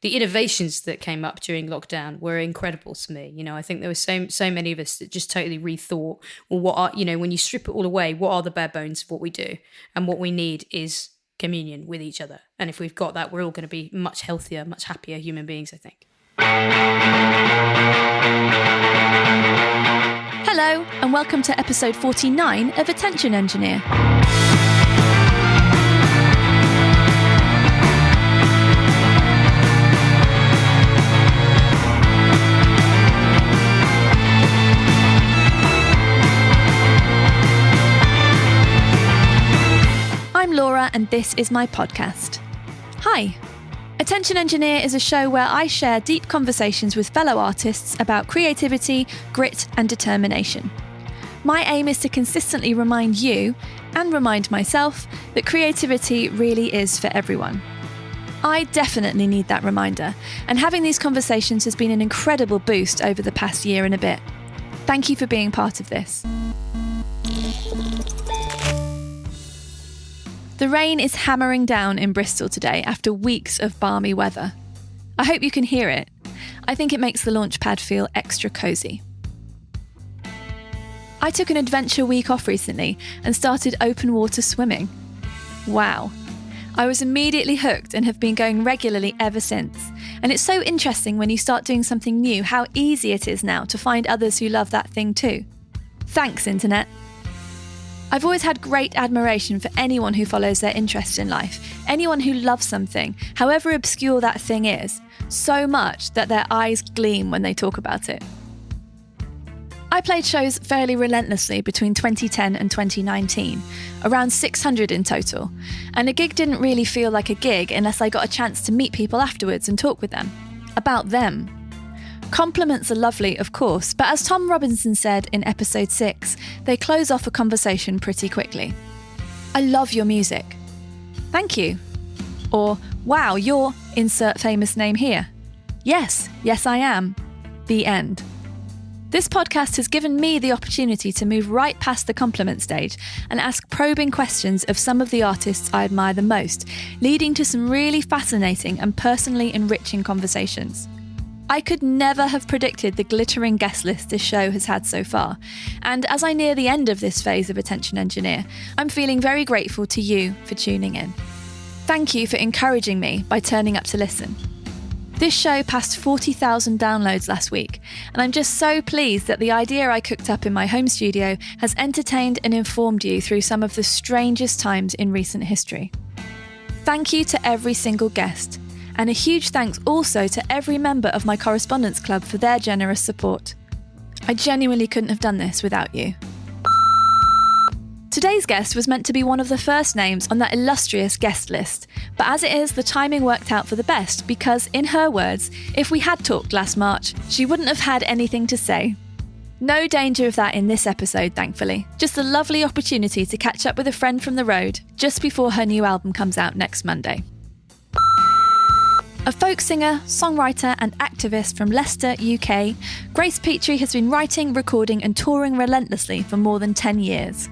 The innovations that came up during lockdown were incredible to me. You know, I think there were so many of us that just totally rethought, well, what are, you know, when you strip it all away, what are the bare bones of what we do? And what we need is communion with each other. And if we've got that, we're all going to be much healthier, much happier human beings, I think. Hello, and welcome to episode 49 of Attention Engineer. I'm Laura, and this is my podcast. Hi. Attention Engineer is a show where I share deep conversations with fellow artists about creativity, grit, and determination. My aim is to consistently remind you, and remind myself, that creativity really is for everyone. I definitely need that reminder, and having these conversations has been an incredible boost over the past year and a bit. Thank you for being part of this. The rain is hammering down in Bristol today after weeks of balmy weather. I hope you can hear it. I think it makes the launch pad feel extra cosy. I took an adventure week off recently and started open water swimming. Wow. I was immediately hooked and have been going regularly ever since. And it's so interesting when you start doing something new how easy it is now to find others who love that thing too. Thanks, Internet. I've always had great admiration for anyone who follows their interest in life, anyone who loves something, however obscure that thing is, so much that their eyes gleam when they talk about it. I played shows fairly relentlessly between 2010 and 2019, around 600 in total, and a gig didn't really feel like a gig unless I got a chance to meet people afterwards and talk with them. About them. Compliments are lovely, of course, but as Tom Robinson said in episode 6, they close off a conversation pretty quickly. I love your music. Thank you. Or, wow, you're insert famous name here. Yes, I am. The end. This podcast has given me the opportunity to move right past the compliment stage and ask probing questions of some of the artists I admire the most, leading to some really fascinating and personally enriching conversations. I could never have predicted the glittering guest list this show has had so far, and as I near the end of this phase of Attention Engineer, I'm feeling very grateful to you for tuning in. Thank you for encouraging me by turning up to listen. This show passed 40,000 downloads last week, and I'm just so pleased that the idea I cooked up in my home studio has entertained and informed you through some of the strangest times in recent history. Thank you to every single guest. And a huge thanks also to every member of my correspondence club for their generous support. I genuinely couldn't have done this without you. Today's guest was meant to be one of the first names on that illustrious guest list, but as it is, the timing worked out for the best because, in her words, if we had talked last March, she wouldn't have had anything to say. No danger of that in this episode, thankfully. Just a lovely opportunity to catch up with a friend from the road just before her new album comes out next Monday. A folk singer, songwriter and activist from Leicester, UK, Grace Petrie has been writing, recording and touring relentlessly for more than 10 years.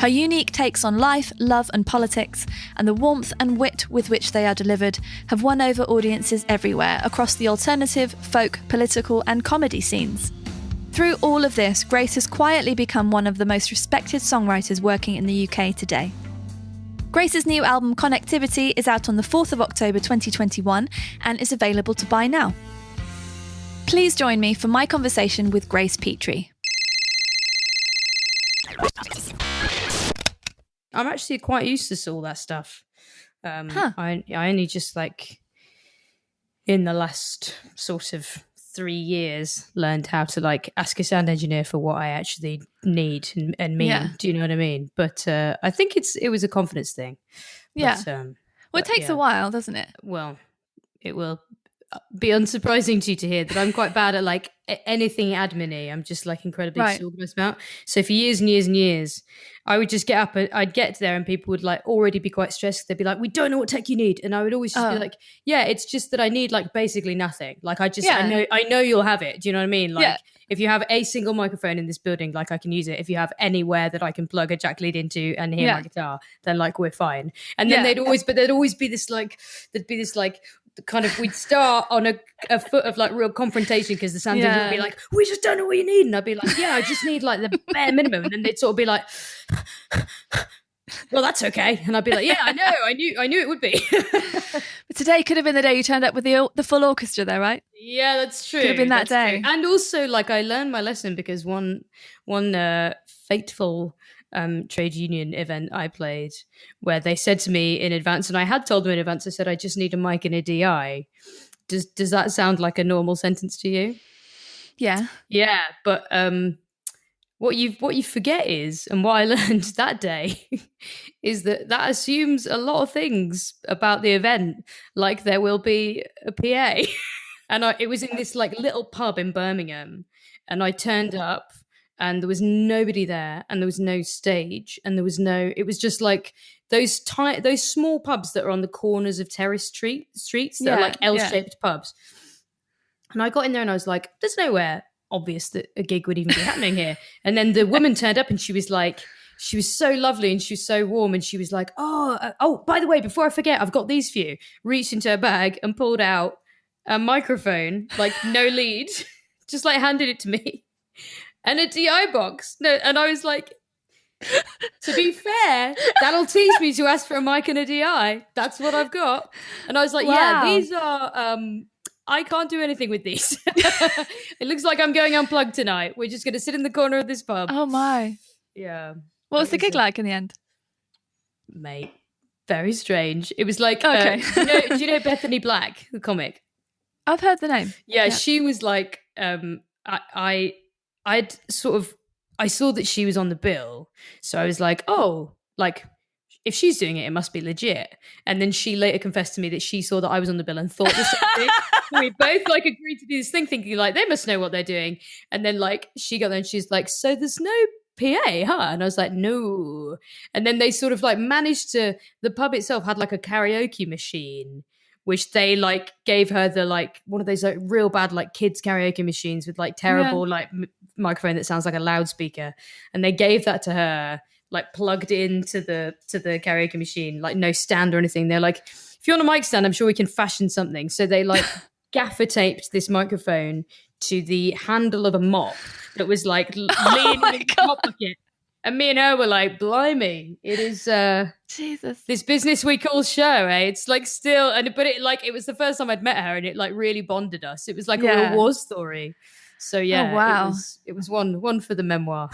Her unique takes on life, love and politics, and the warmth and wit with which they are delivered, have won over audiences everywhere across the alternative, folk, political and comedy scenes. Through all of this, Grace has quietly become one of the most respected songwriters working in the UK today. Grace's new album Connectivity is out on the 4th of October 2021 and is available to buy now. Please join me for my conversation with Grace Petrie. I'm actually quite used to all that stuff. I only just in the last sort of 3 years learned how to ask a sound engineer for what I actually need and mean. Yeah. Do you know what I mean? But I think it was a confidence thing. Yeah. Well, it takes a while, doesn't it? Well, it will be unsurprising to you to hear that I'm quite bad at anything admin-y. I'm just incredibly disorganized about. So for years and years and years, I would just get up and I'd get there and people would already be quite stressed. They'd be like, we don't know what tech you need. And I would always just be like, yeah, it's just that I need basically nothing. I know you'll have it. Do you know what I mean? If you have a single microphone in this building, I can use it. If you have anywhere that I can plug a jack lead into and hear my guitar, then we're fine. And then there'd always be this we'd start on a foot of like real confrontation because the sound engineer would be like, we just don't know what you need. And I'd be like, yeah, I just need like the bare minimum. And then they'd sort of be like, well, that's okay. And I'd be like, yeah, I know, I knew it would be. But today could have been the day you turned up with the full orchestra there, right? Yeah, that's true. Could have been that day. True. And also, like, I learned my lesson because one fateful trade union event I played where they said to me in advance, and I had told them in advance, I said, I just need a mic and a DI. Does that sound like a normal sentence to you? Yeah. Yeah, but what you forget is, and what I learned that day is that assumes a lot of things about the event, like there will be a PA. And it was in this like little pub in Birmingham, and I turned up and there was nobody there, and there was no stage, and it was just like those small pubs that are on the corners of terrace streets that are like L-shaped pubs. And I got in there and I was like, there's nowhere obvious that a gig would even be happening here. And then the woman turned up and she was so lovely and she was so warm, and she was like, oh, by the way, before I forget, I've got these for you. Reached into her bag and pulled out a microphone, like no lead, just like handed it to me, and a DI box. No, and I was like, to be fair, that'll teach me to ask for a mic and a DI. That's what I've got. And I was like, yeah, these are I can't do anything with these. It looks like I'm going unplugged tonight. We're just going to sit in the corner of this pub. Oh my. Yeah. What was the gig like in the end? Mate, very strange. It was like, okay. Do you know Bethany Black, the comic? I've heard the name. Yeah, she was like, I saw that she was on the bill. So I was like, oh, like, if she's doing it, it must be legit. And then she later confessed to me that she saw that I was on the bill and thought the same thing. We both like agreed to do this thing, thinking like, they must know what they're doing. And then like she got there and she's like, so there's no PA, huh? And I was like, no. And then they sort of like managed to, the pub itself had like a karaoke machine, which they like gave her the like one of those like real bad like kids karaoke machines with like terrible like microphone that sounds like a loudspeaker. And they gave that to her, like plugged into the karaoke machine, like no stand or anything. They're like, if you want a mic stand, I'm sure we can fashion something. So they like gaffer taped this microphone to the handle of a mop that was like leaning in the mop bucket. And me and her were like, blimey, it is Jesus. This business we call show, eh? It's like still, but it was the first time I'd met her, and it like really bonded us. It was like a real war story. So yeah, wow. it was one for the memoir.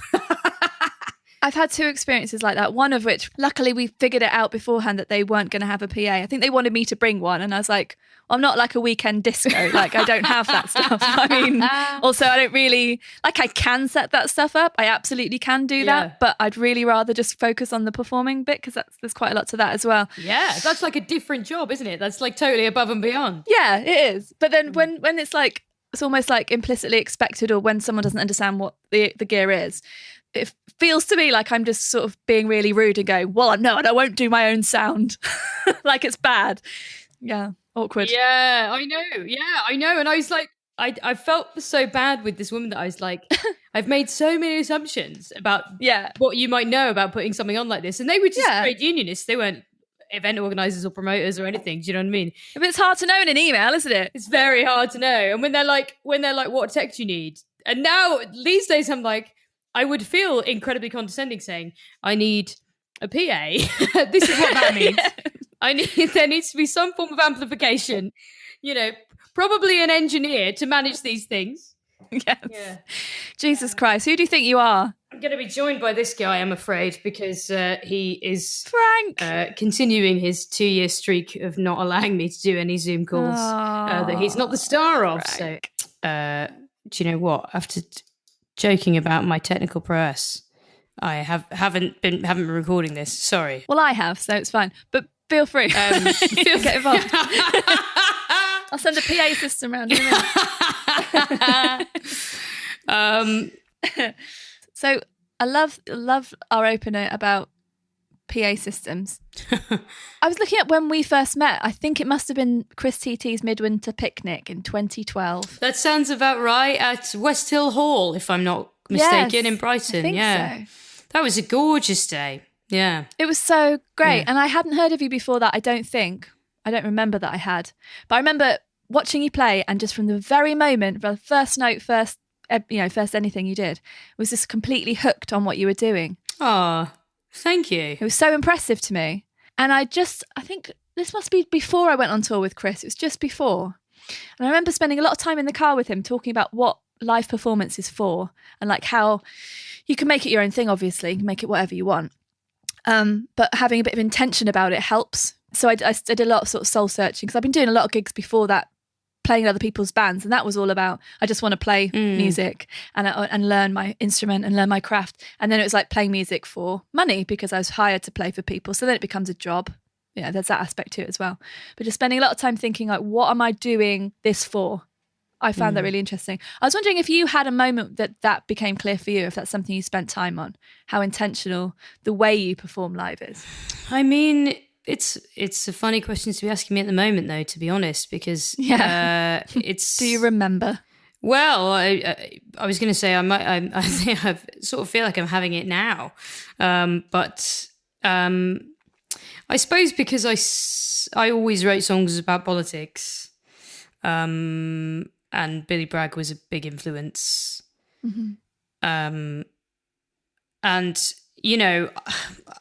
I've had two experiences like that, one of which, luckily, we figured it out beforehand that they weren't going to have a PA. I think they wanted me to bring one, and I was like, I'm not like a weekend disco. Like, I don't have that stuff. I mean, also, I don't really, like, I can set that stuff up. I absolutely can do that, but I'd really rather just focus on the performing bit, because there's quite a lot to that as well. Yeah, that's like a different job, isn't it? That's like totally above and beyond. Yeah, it is. But then when it's like, it's almost like implicitly expected, or when someone doesn't understand what the gear is, it feels to me like I'm just sort of being really rude and going, well, no, I won't do my own sound. Like it's bad. Yeah, awkward. Yeah, I know. Yeah, I know. And I was like, I felt so bad with this woman that I was like, I've made so many assumptions about what you might know about putting something on like this. And they were just trade unionists. They weren't event organisers or promoters or anything. Do you know what I mean? But it's hard to know in an email, isn't it? It's very hard to know. And when they're like, what tech do you need? And now these days I'm like, I would feel incredibly condescending saying, I need a PA. This is what that means. There needs to be some form of amplification, probably an engineer to manage these things. Yes. Yeah. Jesus Christ. Who do you think you are? I'm going to be joined by this guy, I'm afraid, because he is Frank continuing his 2-year streak of not allowing me to do any Zoom calls that he's not the star of. Frank. So, do you know what? After joking about my technical prowess, I haven't been recording this. Sorry. Well, I have, so it's fine. But feel free. Get involved. I'll send a PA system around in a minute. So I love our opener about PA systems. I was looking at when we first met. I think it must have been Chris TT's Midwinter Picnic in 2012. That sounds about right, at West Hill Hall, if I'm not mistaken, in Brighton. I think so. That was a gorgeous day. Yeah. It was so great. Yeah. And I hadn't heard of you before that, I don't think. I don't remember that I had. But I remember watching you play, and just from the very moment, the first note, first anything you did, was just completely hooked on what you were doing. Oh, thank you. It was so impressive to me. And I think this must be before I went on tour with Chris. It was just before. And I remember spending a lot of time in the car with him talking about what live performance is for, and like how you can make it your own thing, obviously, you can make it whatever you want. But having a bit of intention about it helps. So I did a lot of sort of soul searching, because I've been doing a lot of gigs before that, playing in other people's bands, and that was all about, I just want to play music and learn my instrument and learn my craft. And then it was like playing music for money, because I was hired to play for people. So then it becomes a job. Yeah, there's that aspect to it as well. But just spending a lot of time thinking, like, what am I doing this for? I found that really interesting. I was wondering if you had a moment that became clear for you, if that's something you spent time on, how intentional the way you perform live is. I mean, it's a funny question to be asking me at the moment, though, to be honest, because it's... Do you remember? Well, I was going to say I think I sort of feel like I'm having it now, but I suppose because I always wrote songs about politics, and Billy Bragg was a big influence, and you know,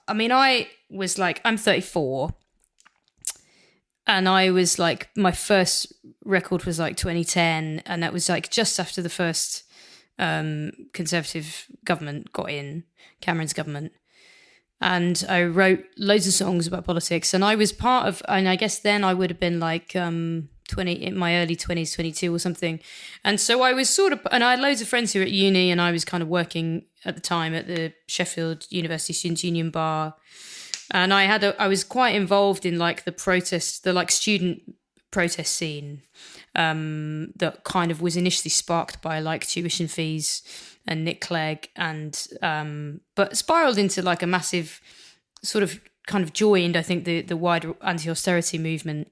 I mean, I was like, I'm 34. And I was like, my first record was like 2010. And that was like just after the first Conservative government got in, Cameron's government. And I wrote loads of songs about politics. And I was part of, and I guess then I would have been like 20, in my early 20s, 22 or something. And so I was sort of, and I had loads of friends who were at uni, and I was kind of working at the time at the Sheffield University Students' Union bar. And I was quite involved in like the protest, the like student protest scene that kind of was initially sparked by like tuition fees and Nick Clegg, and but spiraled into like a massive sort of kind of joined, I think, the wider anti-austerity movement.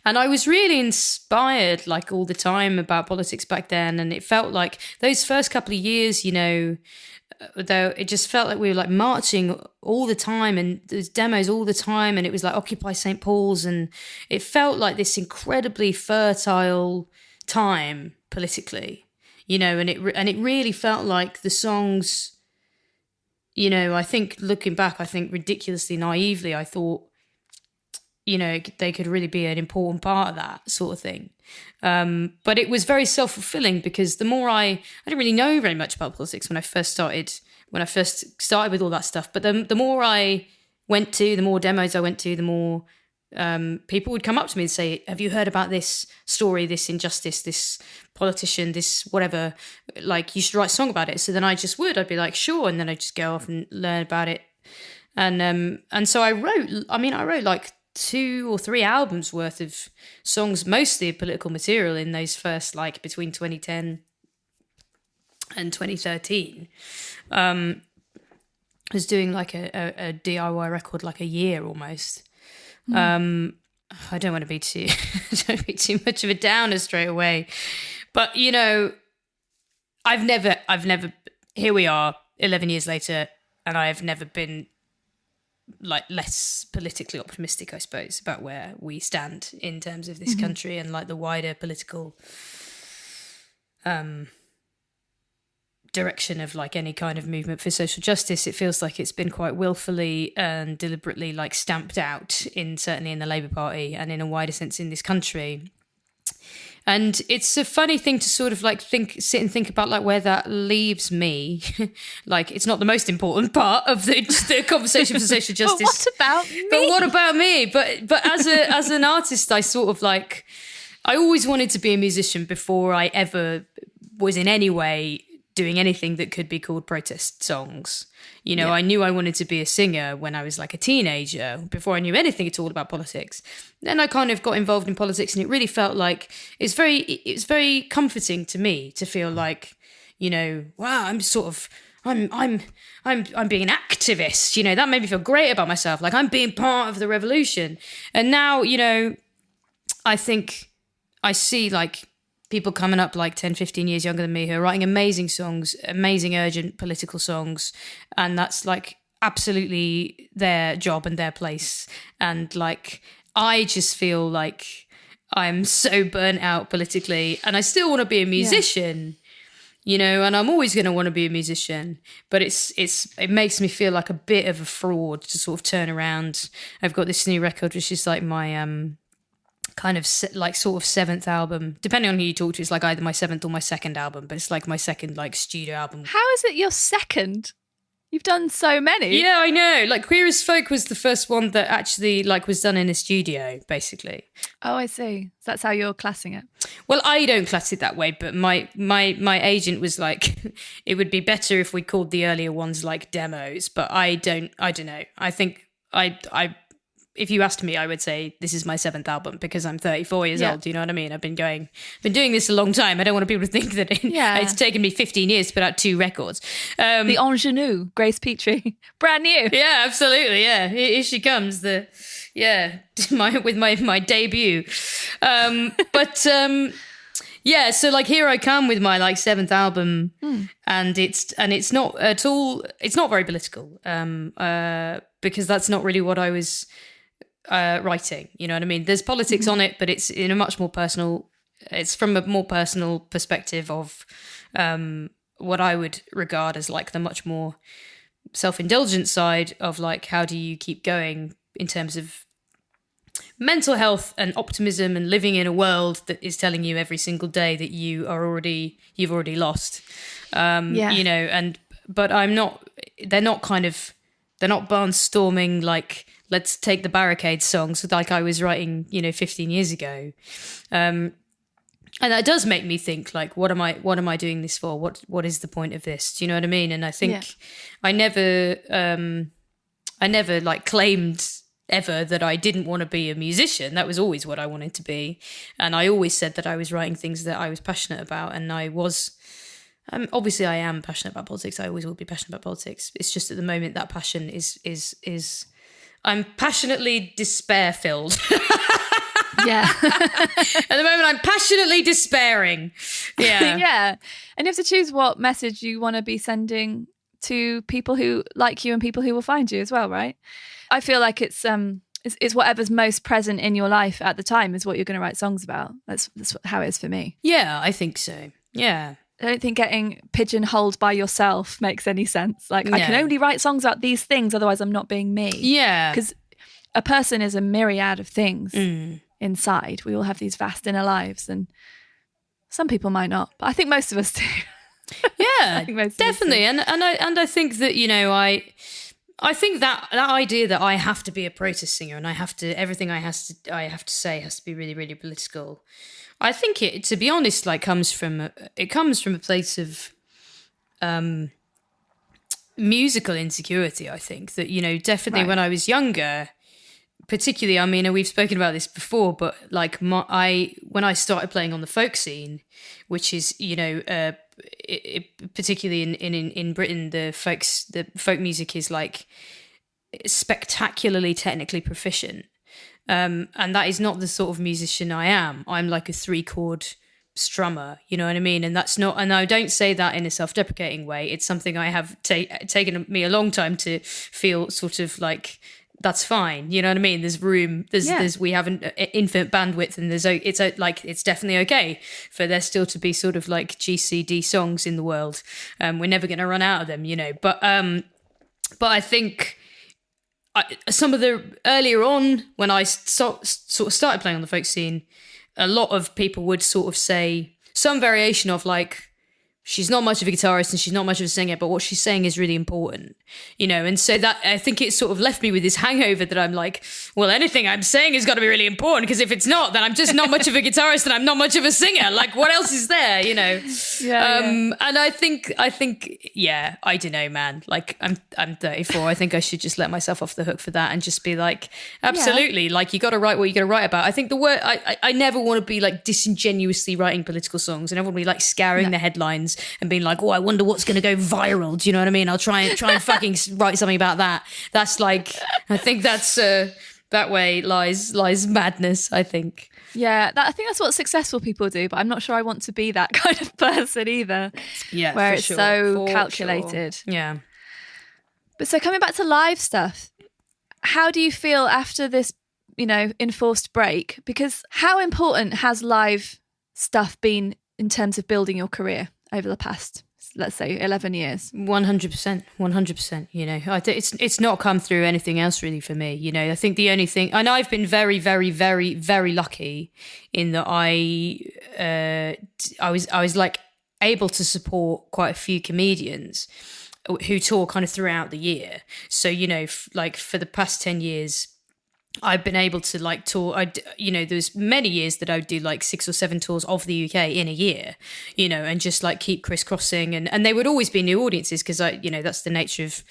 And I was really inspired like all the time about politics back then. And it felt like those first couple of years, you know, though it just felt like we were like marching all the time, and there's demos all the time, and it was like Occupy St. Paul's, and it felt like this incredibly fertile time politically, you know, and it really felt like the songs, you know, I think looking back, I think ridiculously naively, I thought, you know, they could really be an important part of that sort of thing. But it was very self-fulfilling, because the more I didn't really know very much about politics when I first started with all that stuff. But the more I went to, the more demos I went to, the more people would come up to me and say, have you heard about this story, this injustice, this politician, this whatever, like you should write a song about it. So then I'd be like, sure. And then I'd just go off and learn about it. And so I wrote like 2 or 3 albums worth of songs, mostly political material, in those first, like between 2010 and 2013. I was doing like a DIY record like a year almost. I don't want to be too much of a downer straight away, but you know, I've never, here we are 11 years later, and I have never been like less politically optimistic, I suppose, about where we stand in terms of this country and like the wider political direction of like any kind of movement for social justice. It feels like it's been quite willfully and deliberately like stamped out certainly in the Labour Party and in a wider sense in this country. And it's a funny thing to sort of like sit and think about like where that leaves me. Like, it's not the most important part of the conversation for social justice. But what about me? But what about me? But as an artist, I sort of like, I always wanted to be a musician before I ever was in any way doing anything that could be called protest songs. You know, I knew I wanted to be a singer when I was like a teenager, before I knew anything at all about politics. Then I kind of got involved in politics, and it really felt like it's very comforting to me to feel like, you know, wow, I'm being an activist. You know, that made me feel great about myself. Like, I'm being part of the revolution. And now, you know, I think I see like people coming up like 10, 15 years younger than me who are writing amazing songs, amazing urgent political songs. And that's like absolutely their job and their place. And like, I just feel like I'm so burnt out politically, and I still want to be a musician, you know, and I'm always going to want to be a musician, but it makes me feel like a bit of a fraud to sort of turn around. I've got this new record, which is like my kind of like sort of seventh album, depending on who you talk to. It's like either my seventh or my second album, but it's like my second like studio album. How is it your second? You've done so many. Yeah, I know. Like Queer as Folk was the first one that actually like was done in a studio, basically. Oh, I see. So that's how you're classing it. Well, I don't class it that way, but my agent was like, it would be better if we called the earlier ones like demos. But I don't know. I think I if you asked me, I would say this is my seventh album because I'm 34 years old. You know what I mean? I've been doing this a long time. I don't want people to think that it's taken me 15 years to put out 2 records. The ingenue, Grace Petrie, brand new. Yeah, absolutely. Yeah, here she comes. with my debut. Yeah, so like here I come with my like 7th album, and it's not at all. It's not very political, because that's not really what I was writing. You know what I mean? There's politics on it, but it's in a much more personal. It's from a more personal perspective of what I would regard as like the much more self-indulgent side of like how do you keep going in terms of mental health and optimism and living in a world that is telling you every single day that you've already lost. You know, but they're not barnstorming like let's take the barricades songs like I was writing, you know, 15 years ago. And that does make me think like, what am I doing this for? What is the point of this? Do you know what I mean? And I think I never like claimed ever that I didn't want to be a musician. That was always what I wanted to be. And I always said that I was writing things that I was passionate about. And I was, obviously I am passionate about politics. I always will be passionate about politics. It's just at the moment that passion is I'm passionately despair-filled. Yeah. At the moment, I'm passionately despairing. Yeah. Yeah. And you have to choose what message you want to be sending to people who like you and people who will find you as well, right? I feel like it's whatever's most present in your life at the time is what you're going to write songs about. That's how it is for me. Yeah, I think so. Yeah. I don't think getting pigeonholed by yourself makes any sense. Like, I can only write songs about these things, otherwise I'm not being me. Yeah. Because a person is a myriad of things inside. We all have these vast inner lives, and some people might not, but I think most of us do. Yeah, definitely. And I think that, you know, I think that idea that I have to be a protest singer and everything I have to say has to be really, really political. I think it, to be honest, like comes from a place of musical insecurity. I think that, you know, definitely when I was younger, particularly, I mean, we've spoken about this before, but like when I started playing on the folk scene, which is, you know, particularly in Britain, the folk music is like spectacularly technically proficient. And that is not the sort of musician I am. I'm like a 3-chord strummer, you know what I mean? And I don't say that in a self-deprecating way. It's something I have taken me a long time to feel sort of like, that's fine. You know what I mean? There's room, we have an infinite bandwidth, and it's definitely okay for there still to be sort of like GCD songs in the world. We're never going to run out of them, you know, but I think some of the earlier on when I sort of started playing on the folk scene, a lot of people would sort of say some variation of like, she's not much of a guitarist and she's not much of a singer, but what she's saying is really important, you know? And so that, I think it sort of left me with this hangover that I'm like, well, anything I'm saying has got to be really important, because if it's not, then I'm just not much of a guitarist and I'm not much of a singer. Like, what else is there, you know? And I think, yeah, I don't know, man. Like, I'm 34. I think I should just let myself off the hook for that and just be like, absolutely, like, you got to write what you got to write about. I think the word, I never want to be like disingenuously writing political songs. I never want to be like scouring the headlines and being like, oh, I wonder what's going to go viral. Do you know what I mean? I'll try and fucking write something about that. That's like, I think that's that way lies madness, I think. Yeah, I think that's what successful people do, but I'm not sure I want to be that kind of person either. Yeah, where it's so calculated. Sure. Yeah. But so coming back to live stuff, how do you feel after this enforced break, because how important has live stuff been in terms of building your career over the past, let's say, 11 years? 100%. It's not come through anything else really for me. I think the only thing, and I've been very, very, very, very lucky in that I was like able to support quite a few comedians who tour kind of throughout the year. So, like for the past 10 years, I've been able to like tour. There's many years that I would do like 6 or 7 tours of the UK in a year, and just like keep crisscrossing, and they would always be new audiences because that's the nature of,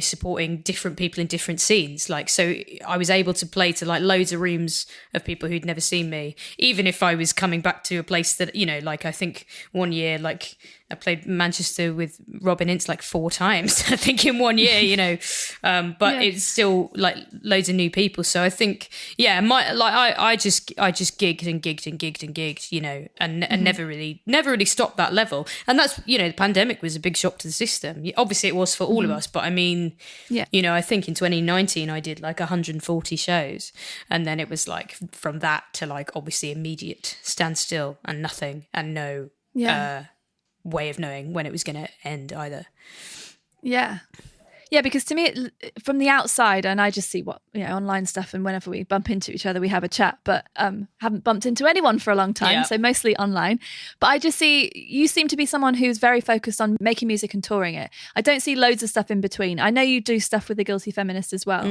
supporting different people in different scenes. Like, so I was able to play to like loads of rooms of people who'd never seen me, even if I was coming back to a place that, like I think one year, like I played Manchester with Robin Ince like 4 times, I think in one year, but it's still like loads of new people. So I think, I just gigged and gigged and gigged and gigged, and never really stopped that level. And that's, the pandemic was a big shock to the system. Obviously it was for all of us, but I mean, I think in 2019 I did like 140 shows, and then it was like from that to like obviously immediate standstill and nothing and no way of knowing when it was going to end either. Because to me, from the outside, and I just see what online stuff, and whenever we bump into each other we have a chat, but haven't bumped into anyone for a long time, so mostly online. But I just see you seem to be someone who's very focused on making music and touring it. I don't see loads of stuff in between. I know you do stuff with the Guilty Feminist as well,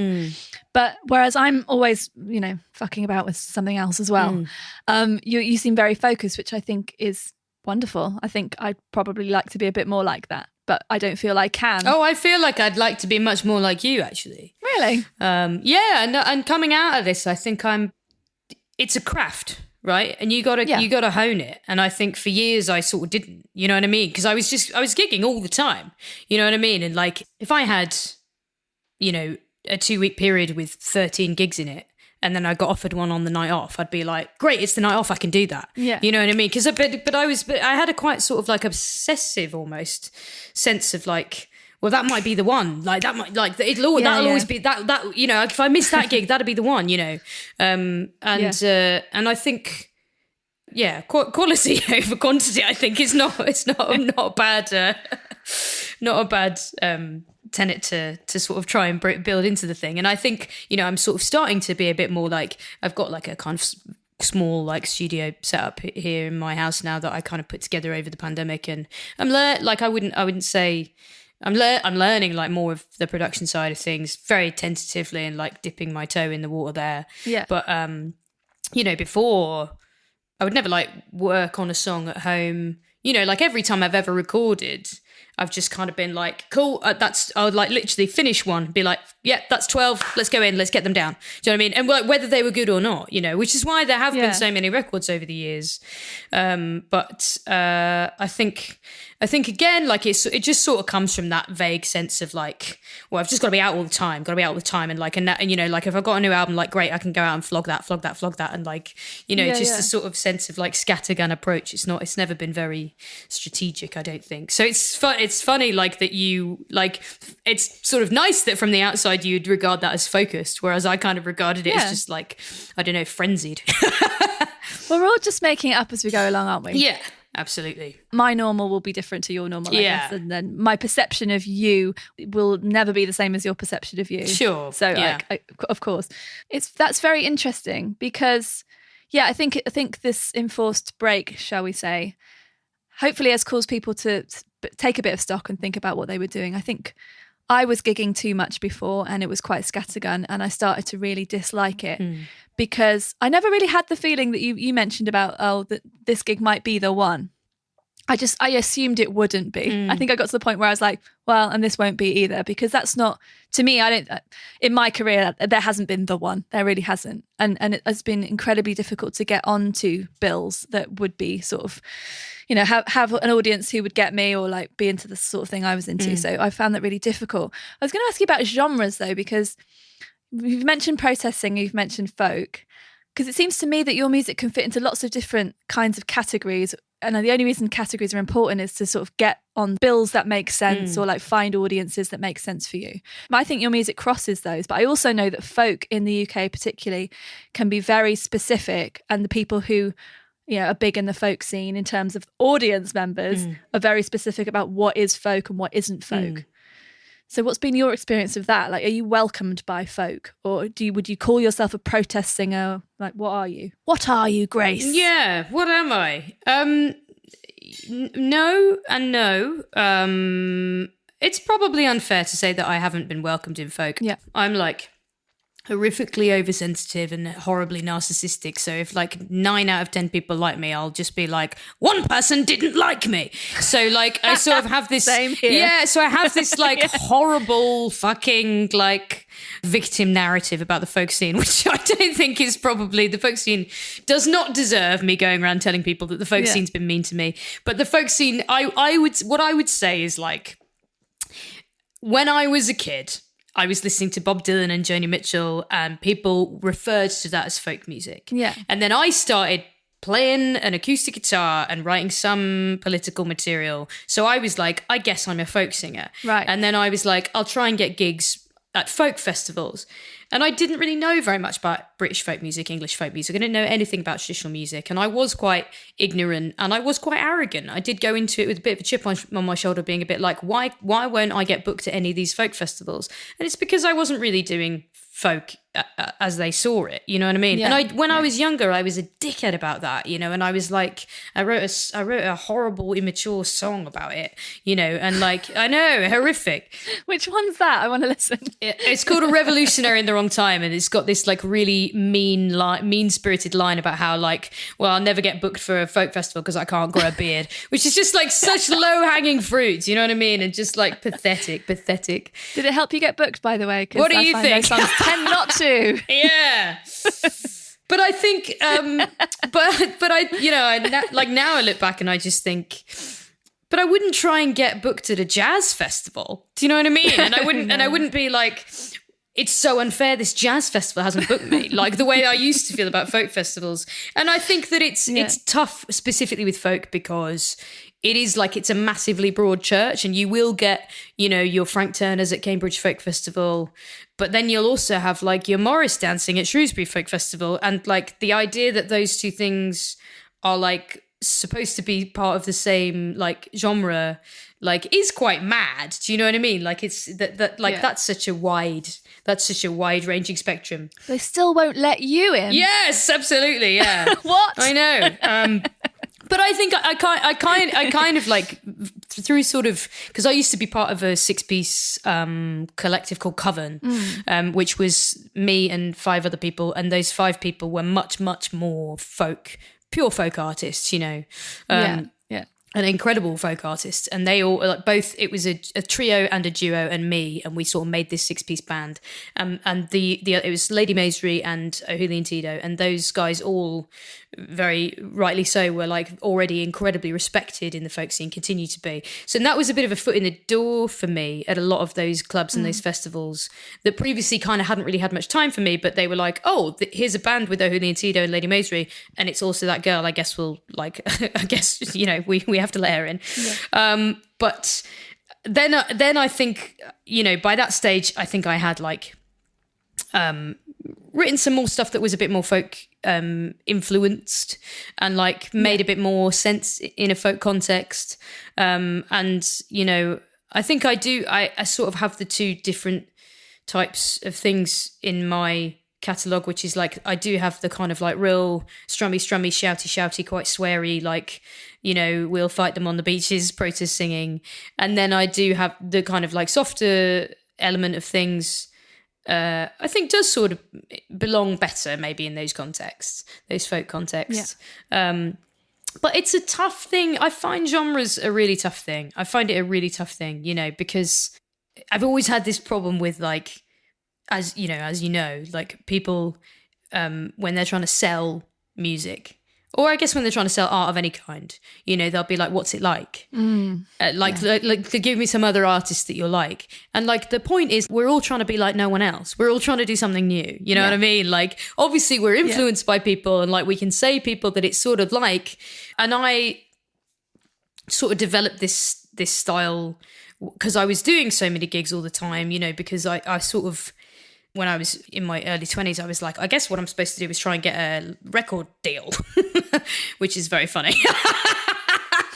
but whereas I'm always fucking about with something else as well, you seem very focused, which I think is wonderful. I think I'd probably like to be a bit more like that, but I don't feel I can. Oh, I feel like I'd like to be much more like you, actually. Really? And coming out of this, I think it's a craft, right? And you gotta hone it. And I think for years I sort of didn't, you know what I mean? Because I was gigging all the time, you know what I mean? And like, if I had, a 2-week period with 13 gigs in it, and then I got offered one on the night off, I'd be like, great, it's the night off, I can do that. Yeah. You know what I mean? But I had a quite sort of like obsessive almost sense of like, well, that might be the one. Like that might, like that'll always be that, if I miss that gig, that'll be the one, And I think, quality over quantity, I think is not a bad tenet to sort of try and build into the thing. And I think, I'm sort of starting to be a bit more like, I've got like a kind of small like studio set up here in my house now that I kind of put together over the pandemic, and I'm I wouldn't say I'm learning like more of the production side of things very tentatively and like dipping my toe in the water there. Yeah. But before I would never like work on a song at home. Like every time I've ever recorded, I've just kind of been like, cool, I would like literally finish one, be like, yeah, that's 12, let's go in, let's get them down. Do you know what I mean? And like, whether they were good or not, which is why there have been so many records over the years. But I think again, like it just sort of comes from that vague sense of like, well, I've just got to be out all the time, and like, and like if I've got a new album, like great, I can go out and flog that, and like, just a sort of sense of like scattergun approach. It's never been very strategic, I don't think. So it's funny like that you like, it's sort of nice that from the outside you'd regard that as focused, whereas I kind of regarded it as just like, I don't know, frenzied. Well, we're all just making it up as we go along, aren't we? Yeah. Absolutely. My normal will be different to your normal, I guess. And then my perception of you will never be the same as your perception of you. Sure. So, of course. That's very interesting because, I think this enforced break, shall we say, hopefully has caused people to take a bit of stock and think about what they were doing. I think I was gigging too much before and it was quite scattergun, and I started to really dislike it because I never really had the feeling that you mentioned about, that this gig might be the one. I assumed it wouldn't be. I think I got to the point where I was like, well, and this won't be either, because that's not, to me, in my career, there hasn't been the one. There really hasn't. And it has been incredibly difficult to get onto bills that would be sort of, have an audience who would get me or like be into the sort of thing I was into. So I found that really difficult. I was going to ask you about genres though, because you've mentioned protest singing, you've mentioned folk. Because it seems to me that your music can fit into lots of different kinds of categories. And the only reason categories are important is to sort of get on bills that make sense or like find audiences that make sense for you. I think your music crosses those, but I also know that folk in the UK particularly can be very specific, and the people who are big in the folk scene in terms of audience members are very specific about what is folk and what isn't folk. So what's been your experience of that? Like, are you welcomed by folk, or would you call yourself a protest singer? Like, what are you? What are you, Grace? Yeah, what am I? No and no. It's probably unfair to say that I haven't been welcomed in folk. Yeah. I'm like horrifically oversensitive and horribly narcissistic. So if like 9 out of 10 people like me, I'll just be like, one person didn't like me. So like I sort of have this Same here. Yeah, so I have this like horrible fucking like victim narrative about the folk scene, which I don't think is probably, the folk scene does not deserve me going around telling people that the folk scene's been mean to me. But the folk scene, what I would say is like, when I was a kid, I was listening to Bob Dylan and Joni Mitchell, and people referred to that as folk music. Yeah. And then I started playing an acoustic guitar and writing some political material. So I was like, I guess I'm a folk singer. Right. And then I was like, I'll try and get gigs at folk festivals. And I didn't really know very much about British folk music, English folk music. I didn't know anything about traditional music. And I was quite ignorant and I was quite arrogant. I did go into it with a bit of a chip on my shoulder, being a bit like, why won't I get booked at any of these folk festivals? And it's because I wasn't really doing folk as they saw it, you know what I mean? Yeah. And when I was younger, I was a dickhead about that, and I was like, I wrote a horrible, immature song about it, and like, I know, horrific. Which one's that? I want to listen. It's called A Revolutionary in the Wrong Time, and it's got this like really mean-spirited line about how like, well, I'll never get booked for a folk festival because I can't grow a beard, which is just like such low-hanging fruit, you know what I mean? And just like pathetic. Did it help you get booked, by the way? What do you think? Those songs tend not to. Yeah. But I think, but I, like now I look back and I just think, but I wouldn't try and get booked at a jazz festival. Do you know what I mean? And I wouldn't, No. and I wouldn't be like, it's so unfair this jazz festival hasn't booked me, like the way I used to feel about folk festivals. And I think that it's tough specifically with folk because it is like, it's a massively broad church, and you will get, your Frank Turners at Cambridge Folk Festival, but then you'll also have like your Morris dancing at Shrewsbury Folk Festival. And like the idea that those two things are like supposed to be part of the same like genre, like is quite mad. Do you know what I mean? Like it's that's such a wide ranging spectrum. They still won't let you in. Yes, absolutely. Yeah. What? I know. But I think I kind of like through sort of, because I used to be part of a 6-piece collective called Coven, which was me and 5 other people, and those 5 people were much more pure folk artists, an incredible folk artist, and they all like both. It was a trio and a duo and me, and we sort of made this 6-piece band. And it was Lady Maisry and O'Hooley and Tito, and those guys all very rightly so were like already incredibly respected in the folk scene, continue to be. So that was a bit of a foot in the door for me at a lot of those clubs and those festivals that previously kind of hadn't really had much time for me, but they were like, oh, here's a band with O'Hooley and Tito and Lady Maisry, and it's also that girl. I guess we'll like, I guess we have to let her in. Yeah. But then I think by that stage I think I had like written some more stuff that was a bit more folk influenced and like made a bit more sense in a folk context. And I think I sort of have the two different types of things in my catalogue, which is like I do have the kind of like real strummy, shouty, quite sweary, like, we'll fight them on the beaches, protest singing. And then I do have the kind of like softer element of things I think does sort of belong better maybe in those contexts, those folk contexts. Yeah. But it's a tough thing. I find genres a really tough thing. I find it a really tough thing, because I've always had this problem with like, as you know, like people, when they're trying to sell music, Or I guess when they're trying to sell art of any kind, you know, they'll be like, what's it like? Like, give me some other artists that you're like. And like, the point is, we're all trying to be like no one else. We're all trying to do something new. You know what I mean? Like, obviously we're influenced by people, and like, we can say people that it's sort of like, and I sort of developed this style because I was doing so many gigs all the time, you know, because I sort of, when I was in my early 20s, I was like, I guess what I'm supposed to do is try and get a record deal, which is very funny.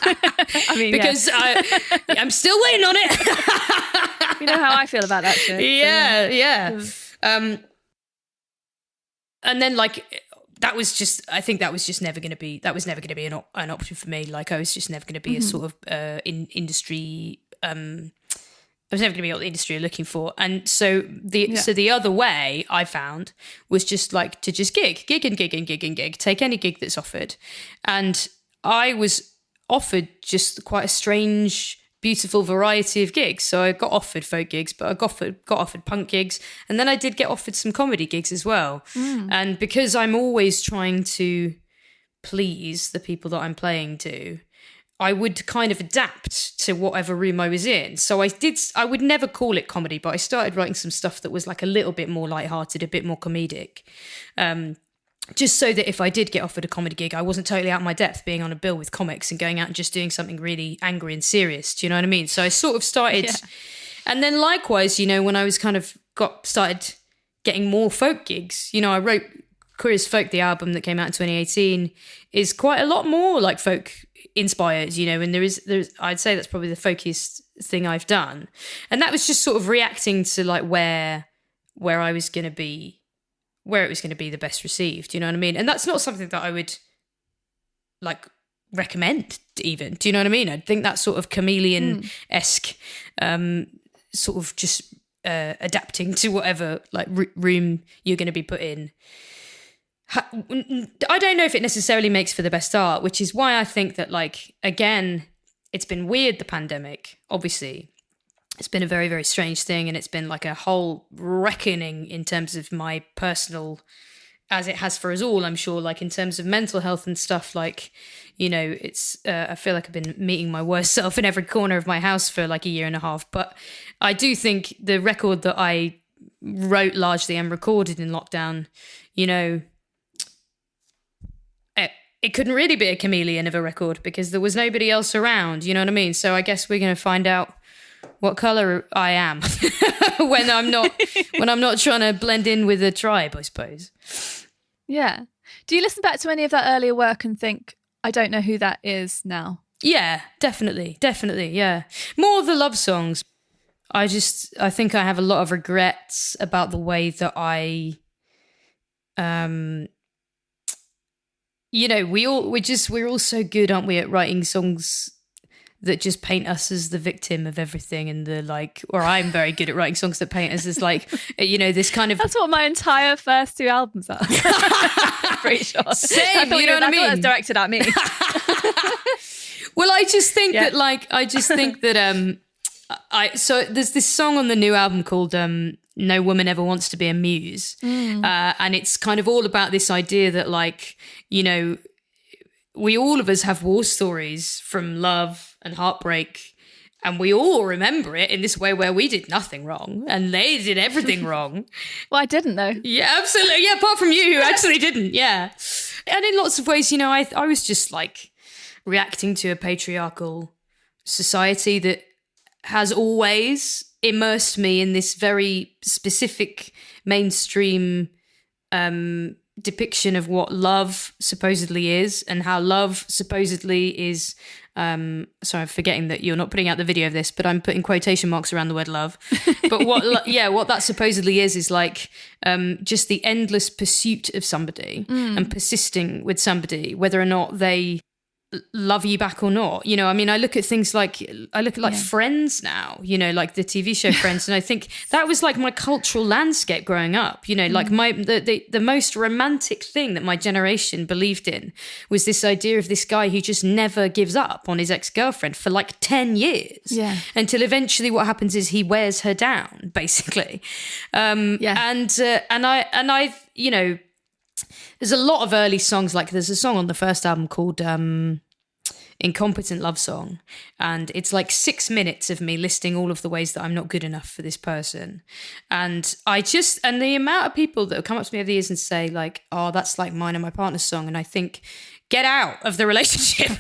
I mean, because I'm still waiting on it. You know how I feel about that shit. Yeah. And then like, I think that was never going to be an option for me. Like, I was just never going to be a sort of industry, I was never going to be what the industry are looking for. And so the other way I found was just like to just gig, take any gig that's offered. And I was offered just quite a strange, beautiful variety of gigs. So I got offered folk gigs, but I got offered punk gigs. And then I did get offered some comedy gigs as well. And because I'm always trying to please the people that I'm playing to, I would kind of adapt to whatever room I was in. So I would never call it comedy, but I started writing some stuff that was like a little bit more lighthearted, a bit more comedic. Just so that if I did get offered a comedy gig, I wasn't totally out of my depth being on a bill with comics and going out and just doing something really angry and serious. Do you know what I mean? So I sort of started, and then likewise, you know, when I was kind of started getting more folk gigs, you know, I wrote Queer Folk, the album that came out in 2018, is quite a lot more like folk inspired, you know, and there's I'd say that's probably the folkiest thing I've done. And that was just sort of reacting to like where I was going to be, where it was going to be the best received, you know what I mean? And that's not something that I would like recommend even, do you know what I mean? I think that sort of chameleon-esque sort of just adapting to whatever like room you're going to be put in. I don't know if it necessarily makes for the best art, which is why I think that, like, again, it's been weird, the pandemic, obviously. It's been a very, very strange thing, and it's been like a whole reckoning in terms of my personal, as it has for us all, I'm sure, like in terms of mental health and stuff, like, you know, it's, I feel like I've been meeting my worst self in every corner of my house for like a year and a half. But I do think the record that I wrote largely and recorded in lockdown, you know, it couldn't really be a chameleon of a record because there was nobody else around, you know what I mean? So I guess we're going to find out what color I am when I'm not trying to blend in with a tribe, I suppose. Yeah. Do you listen back to any of that earlier work and think, I don't know who that is now? Yeah, definitely. Yeah. More of the love songs. I think I have a lot of regrets about the way that I, you know, we're all so good, aren't we, at writing songs that just paint us as the victim of everything, and the like, or I'm very good at writing songs that paint us as like, you know, this kind of. That's what my entire first two albums are. Pretty sure. Same, you know what I mean? I thought it was directed at me. Well, I just think that so there's this song on the new album called No Woman Ever Wants to Be a Muse. And it's kind of all about this idea that, like, you know, we all of us have war stories from love and heartbreak, and we all remember it in this way where we did nothing wrong and they did everything wrong. Well, I didn't though. Yeah, absolutely. Yeah, apart from you who actually didn't. Yeah. And in lots of ways, you know, I was just like reacting to a patriarchal society that has always immersed me in this very specific mainstream depiction of what love supposedly is, and how love supposedly is sorry, I'm forgetting that you're not putting out the video of this, but I'm putting quotation marks around the word love. But what that supposedly is like just the endless pursuit of somebody and persisting with somebody, whether or not they love you back or not. You know, I mean, I look at things like Friends now, you know, like the TV show Friends, and I think that was like my cultural landscape growing up, you know, like the most romantic thing that my generation believed in was this idea of this guy who just never gives up on his ex-girlfriend for like 10 years until eventually what happens is he wears her down, basically. And I you know, there's a lot of early songs. Like there's a song on the first album called Incompetent Love Song, and it's like 6 minutes of me listing all of the ways that I'm not good enough for this person. And the amount of people that have come up to me over the years and say like, oh, that's like mine and my partner's song, and I think, get out of the relationship.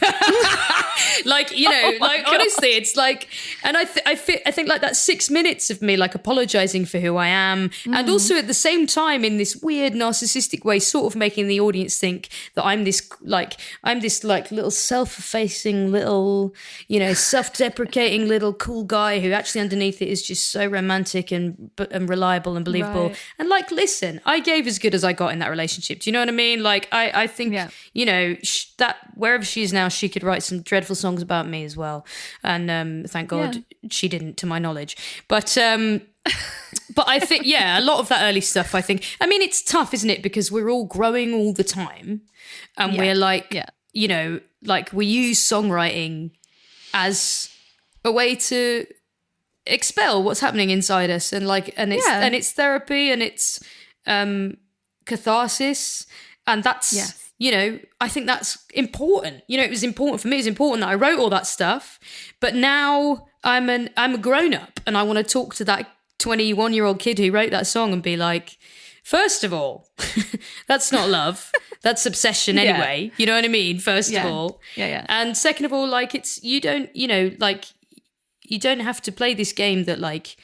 Like, you know, like God. Honestly, it's like, and I think like that 6 minutes of me like apologizing for who I am, and also at the same time in this weird narcissistic way, sort of making the audience think that I'm this little self-effacing little, you know, self-deprecating little cool guy who actually underneath it is just so romantic and reliable and believable. Right. And like, listen, I gave as good as I got in that relationship. Do you know what I mean? Like, I think, you know, that wherever she is now, she could write some dreadful songs about me as well, and thank God she didn't, to my knowledge. But I think a lot of that early stuff, I think, I mean, it's tough, isn't it, because we're all growing all the time, and we're like, you know, like we use songwriting as a way to expel what's happening inside us, and like, and it's therapy, and it's catharsis, and that's you know, I think that's important. You know, it was important for me. It's important that I wrote all that stuff. But now I'm a grown up, and I want to talk to that 21-year-old kid who wrote that song and be like, first of all, that's not love. That's obsession anyway. You know what I mean? First of all. Yeah. And second of all, like, you don't have to play this game that like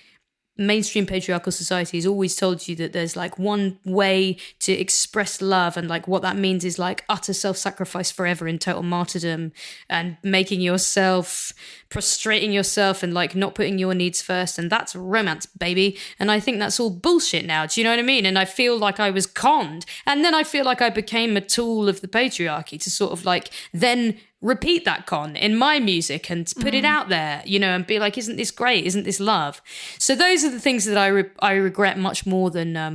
mainstream patriarchal society has always told you that there's like one way to express love, and like what that means is like utter self-sacrifice forever in total martyrdom, and making yourself, prostrating yourself, and like not putting your needs first, and that's romance, baby. And I think that's all bullshit now. Do you know what I mean? And I feel like I was conned, and then I feel like I became a tool of the patriarchy to sort of like then repeat that con in my music and put it out there, you know, and be like, isn't this great? Isn't this love? So those are the things that I regret much more than I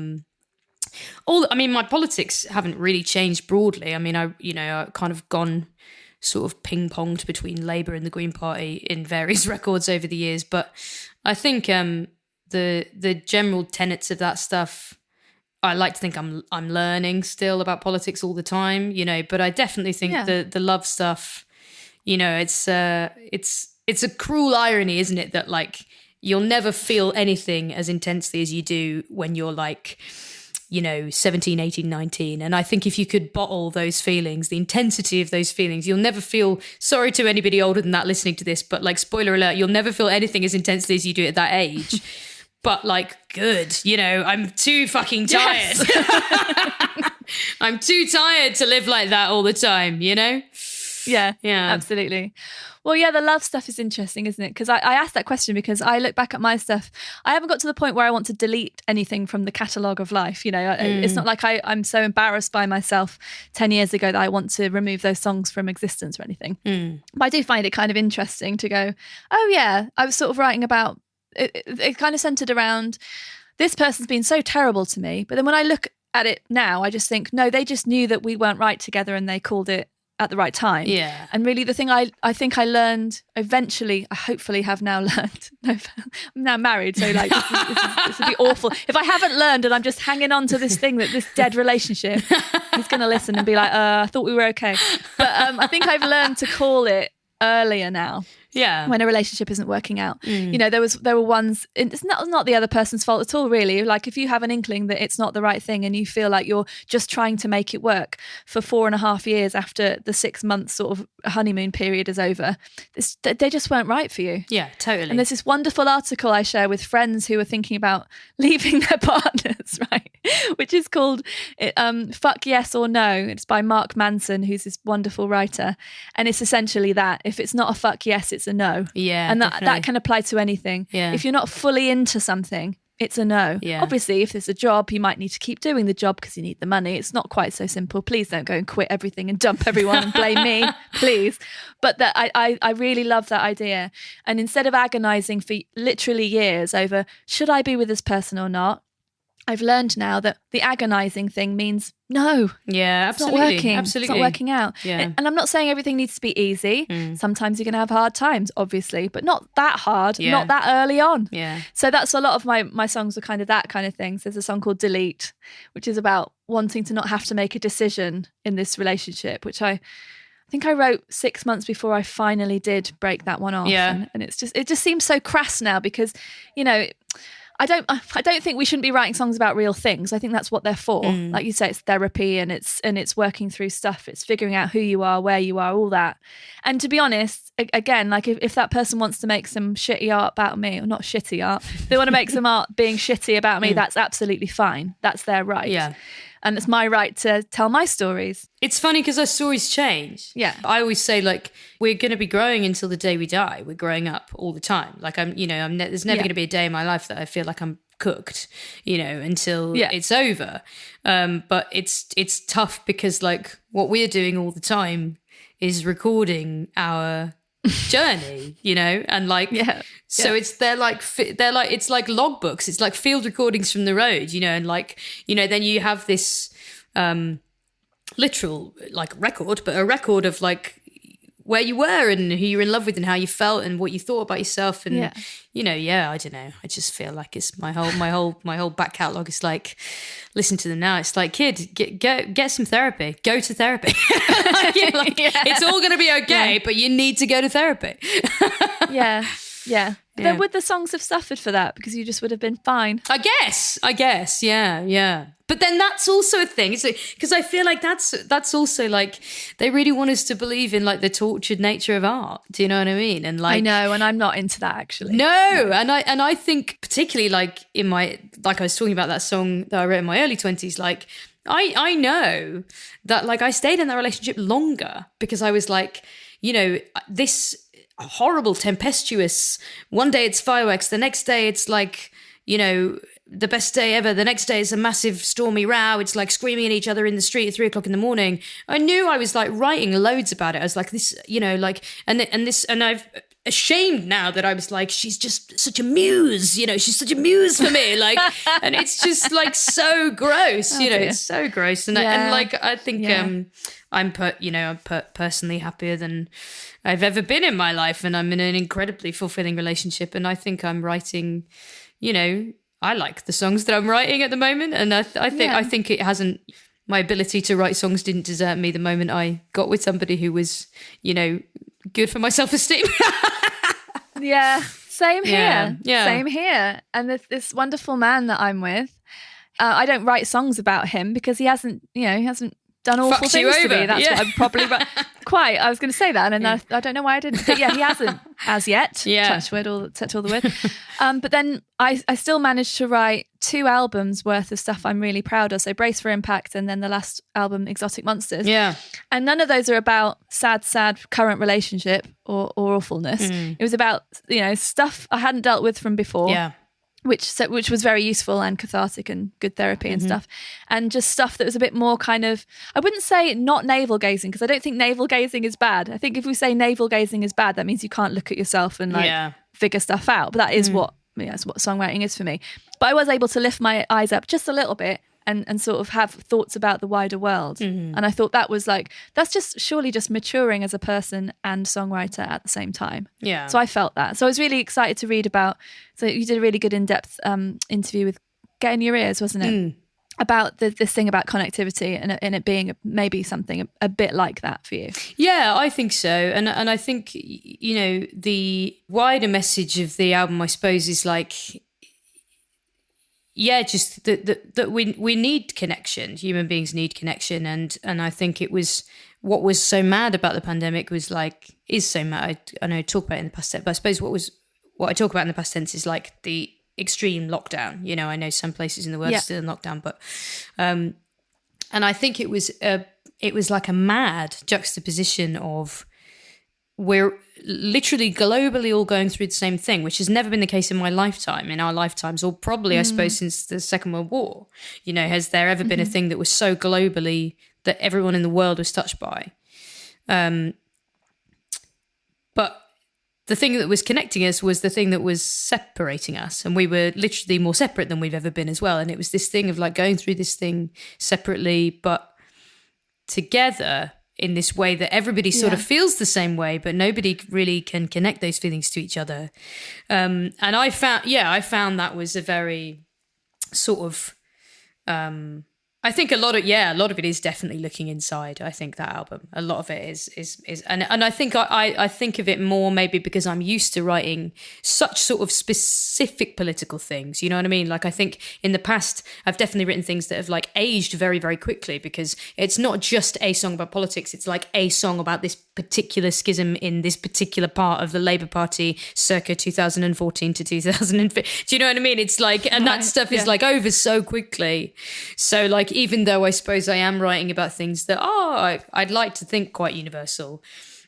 mean, my politics haven't really changed broadly. I mean, I've kind of gone sort of ping-ponged between Labour and the Green Party in various records over the years, but I think the general tenets of that stuff, I like to think I'm learning still about politics all the time, you know, but I definitely think the love stuff, you know, it's a cruel irony, isn't it, that like you'll never feel anything as intensely as you do when you're like, you know, 17, 18, 19. And I think if you could bottle those feelings, the intensity of those feelings, you'll never feel, sorry to anybody older than that listening to this, but like, spoiler alert, you'll never feel anything as intensely as you do at that age. But like, good, you know, I'm too fucking tired. Yes. I'm too tired to live like that all the time, you know? Yeah, absolutely. Well, yeah, the love stuff is interesting, isn't it? Because I asked that question because I look back at my stuff. I haven't got to the point where I want to delete anything from the catalogue of life. You know, it's not like I'm so embarrassed by myself 10 years ago that I want to remove those songs from existence or anything. But I do find it kind of interesting to go, oh yeah, I was sort of writing about, it kind of centered around this person's been so terrible to me. But then when I look at it now, I just think, no, they just knew that we weren't right together and they called it at the right time. Yeah. And really the thing I think I learned eventually, I hopefully have now learned, I'm now married, so like this would be awful. If I haven't learned and I'm just hanging on to this thing, that this dead relationship, he's going to listen and be like, I thought we were okay. But I think I've learned to call it earlier now. Yeah. When a relationship isn't working out. You know, there were ones, it's not the other person's fault at all, really. Like if you have an inkling that it's not the right thing and you feel like you're just trying to make it work for 4.5 years after the 6 months sort of honeymoon period is over, they just weren't right for you. Yeah, totally. And there's this wonderful article I share with friends who are thinking about leaving their partners, right? Which is called Fuck Yes or No. It's by Mark Manson, who's this wonderful writer. And it's essentially that. If it's not a fuck yes, it's a no. Yeah. And that can apply to anything. Yeah. If you're not fully into something, it's a no. Yeah. Obviously, if there's a job, you might need to keep doing the job because you need the money. It's not quite so simple. Please don't go and quit everything and dump everyone and blame me, please. But that I really love that idea. And instead of agonizing for literally years over, should I be with this person or not? I've learned now that the agonizing thing means no. Yeah, absolutely. It's not working. Absolutely. It's not working out. Yeah. And I'm not saying everything needs to be easy. Sometimes you're going to have hard times, obviously, but not that hard, not that early on. Yeah. So that's a lot of my songs are kind of that kind of thing. So there's a song called Delete, which is about wanting to not have to make a decision in this relationship, which I think I wrote 6 months before I finally did break that one off. Yeah. And it just seems so crass now because, you know, I don't think we shouldn't be writing songs about real things. I think that's what they're for. Like you say, it's therapy and it's working through stuff. It's figuring out who you are, where you are, all that. And to be honest, again, like if that person wants to make some shitty art about me, or not shitty art, they want to make some art being shitty about me, that's absolutely fine. That's their right. Yeah. And it's my right to tell my stories. It's funny because our stories change. Yeah. I always say, like, we're going to be growing until the day we die. We're growing up all the time. Like, there's never going to be a day in my life that I feel like I'm cooked, until it's over. But it's tough because, like, what we're doing all the time is recording our journey, and like, so it's they're like it's like logbooks, it's like field recordings from the road, and like, then you have this literal like record, but a record of like where you were and who you were in love with and how you felt and what you thought about yourself. And, I don't know. I just feel like it's my whole back catalogue is like, listen to them now. It's like, kid, get some therapy, go to therapy. It's all going to be okay, but you need to go to therapy. Yeah. Then would the songs have suffered for that because you just would have been fine? I guess. Yeah. But then that's also a thing, because I feel like that's also like they really want us to believe in like the tortured nature of art. Do you know what I mean? And like, I know, and I'm not into that actually. No, and I think particularly like like I was talking about that song that I wrote in my early 20s, like I know that like I stayed in that relationship longer because I was like, this horrible, tempestuous, one day it's fireworks, the next day it's like, the best day ever, the next day is a massive stormy row, it's like screaming at each other in the street at 3:00 in the morning. I knew I was like writing loads about it. I was like, this, like, and I've ashamed now that I was like, she's just such a muse, she's such a muse for me, like, and it's just like so gross, it's so gross. And and like, I think I'm personally happier than I've ever been in my life, and I'm in an incredibly fulfilling relationship, and I think I'm writing, I like the songs that I'm writing at the moment, and I think it hasn't. My ability to write songs didn't desert me the moment I got with somebody who was, good for my self-esteem. Same here. Same here. And this wonderful man that I'm with, I don't write songs about him because he hasn't done awful things to me. That's what I'm probably quite. I was going to say that, and I don't know why I didn't. But he hasn't as yet. Touch wood, all the wood. But then I still managed to write 2 albums worth of stuff I'm really proud of. So Brace for Impact, and then the last album, Exotic Monsters. Yeah. And none of those are about sad current relationship or awfulness. It was about stuff I hadn't dealt with from before. Yeah. Which was very useful and cathartic and good therapy and stuff, and just stuff that was a bit more kind of, I wouldn't say not navel gazing, because I don't think navel gazing is bad. I think if we say navel gazing is bad, that means you can't look at yourself and figure stuff out. But that is that's what songwriting is for me. But I was able to lift my eyes up just a little bit and sort of have thoughts about the wider world. And I thought that was like, that's just surely just maturing as a person and songwriter at the same time. Yeah. So I felt that. So I was really excited to read about, so you did a really good in-depth interview with Get in Your Ears, wasn't it? About this thing about connectivity and it being maybe something a bit like that for you. Yeah, I think so. And I think, the wider message of the album, I suppose, is like, just that we need connection. Human beings need connection, and I think it was what was so mad about the pandemic is so mad. I know I talk about it in the past tense, but I suppose what I talk about in the past tense is like the extreme lockdown. I know some places in the world are still in lockdown, but and I think it was like a mad juxtaposition of, we're literally globally all going through the same thing, which has never been the case in my lifetime, in our lifetimes, or probably, I suppose, since the Second World War. Has there ever been a thing that was so globally that everyone in the world was touched by? But the thing that was connecting us was the thing that was separating us. And we were literally more separate than we've ever been as well. And it was this thing of like going through this thing separately, but together in this way that everybody sort of feels the same way, but nobody really can connect those feelings to each other. And I found that was a very sort of, I think a lot of it is definitely looking inside. I think that album, a lot of it is, and I think I think of it more maybe because I'm used to writing such sort of specific political things. You know what I mean? Like I think in the past I've definitely written things that have like aged very, very quickly because it's not just a song about politics. It's like a song about this particular schism in this particular part of the Labour Party circa 2014 to 2015. Do you know what I mean? It's like, and that stuff is like over so quickly. So like, even though I suppose I am writing about things that are, I'd like to think quite universal,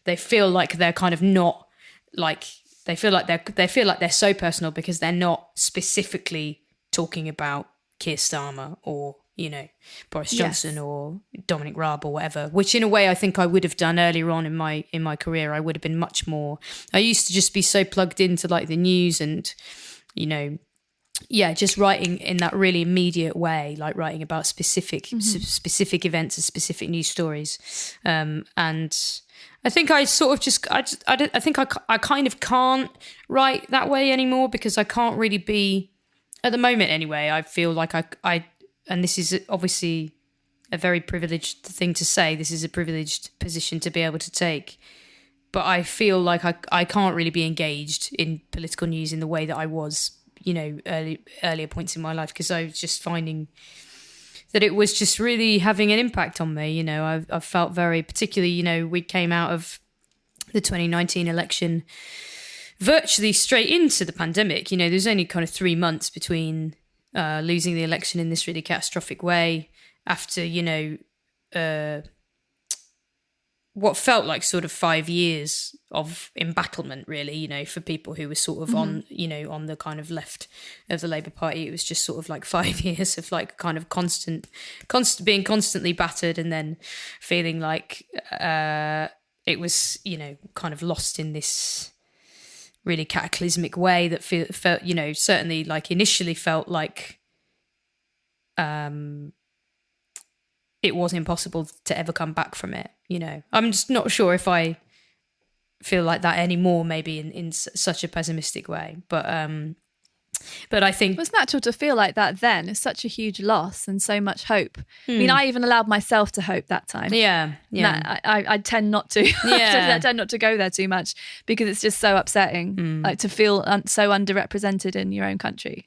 they feel like they're kind of not like, they feel like they're so personal because they're not specifically talking about Keir Starmer or, you know, Boris Johnson or Dominic Raab or whatever, which in a way I think I would have done earlier on in my career. I would have been much more, I used to just be so plugged into like the news and, you know, just writing in that really immediate way, like writing about specific events and specific news stories. And I think I sort of just, I think I kind of can't write that way anymore because I can't really be, at the moment anyway, I feel like I and this is obviously a very privileged thing to say, this is a privileged position to be able to take, but I feel like I can't really be engaged in political news in the way that I was, you know, earlier points in my life, because I was just finding that it was just really having an impact on me. You know, I've felt very, particularly, you know, we came out of the 2019 election virtually straight into the pandemic. You know, there's only kind of 3 months between losing the election in this really catastrophic way after, you know, what felt like sort of 5 years of embattlement, really, you know, for people who were sort of on, you know, on the kind of left of the Labour Party. It was just sort of like 5 years of like kind of constant being constantly battered and then feeling like it was, you know, kind of lost in this really cataclysmic way that felt, you know, certainly like initially felt like it was impossible to ever come back from it. You know, I'm just not sure if I feel like that anymore, maybe in such a pessimistic way. But I think it's natural to feel like that then. It's such a huge loss and so much hope. I mean, I even allowed myself to hope that time. Yeah. I tend not to. I tend not to go there too much because it's just so upsetting, like to feel so underrepresented in your own country.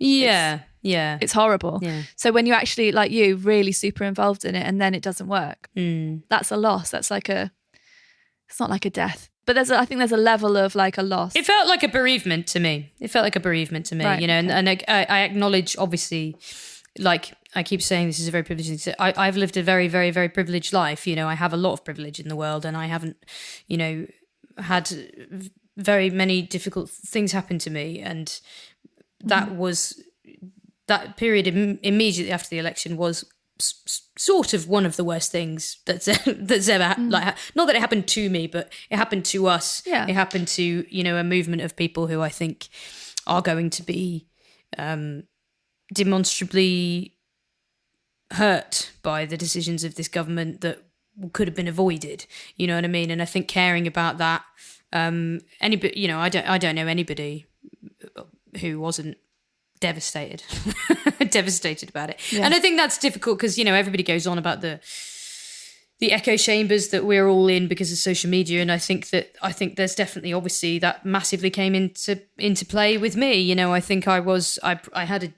It's horrible. So when you're actually, like you, really super involved in it and then it doesn't work, that's a loss. That's like it's not like a death. But I think there's a level of like a loss. It felt like a bereavement to me. Right. You know, and I acknowledge, obviously, like I keep saying, this is a very privileged thing. I've lived a very, very, very privileged life. You know, I have a lot of privilege in the world and I haven't, you know, had very many difficult things happen to me. And that was, that period immediately after the election was sort of one of the worst things that's ever like, not that it happened to me, but it happened to us. It happened to, you know, a movement of people who I think are going to be demonstrably hurt by the decisions of this government that could have been avoided. You know what I mean? And I think caring about that, anybody, you know, I don't know anybody who wasn't devastated about it. And I think that's difficult because, you know, everybody goes on about the echo chambers that we're all in because of social media, and I think there's definitely, obviously, that massively came into play with me. You know, I think I had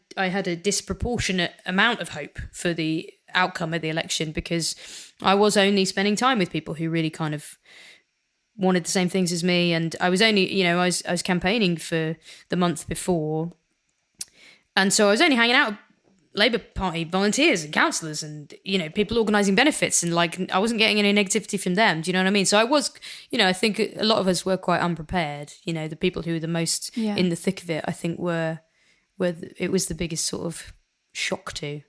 a disproportionate amount of hope for the outcome of the election because I was only spending time with people who really kind of wanted the same things as me, and I was only, you know, I was campaigning for the month before. And so I was only hanging out with Labour Party volunteers and councillors and, you know, people organising benefits, and like I wasn't getting any negativity from them. Do you know what I mean? So I was, you know, I think a lot of us were quite unprepared. You know, the people who were the most in the thick of it, I think it was the biggest sort of shock to. And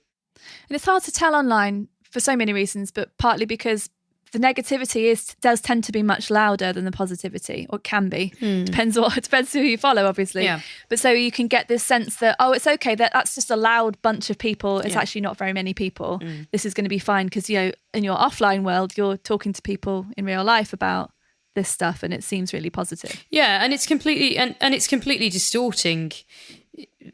it's hard to tell online for so many reasons, but partly because the negativity does tend to be much louder than the positivity, or can be. Depends who you follow, obviously. Yeah. But so you can get this sense that, oh, it's okay, that's just a loud bunch of people. It's actually not very many people. This is going to be fine, because, you know, in your offline world, you're talking to people in real life about this stuff, and it seems really positive. Yeah, and it's completely and it's completely distorting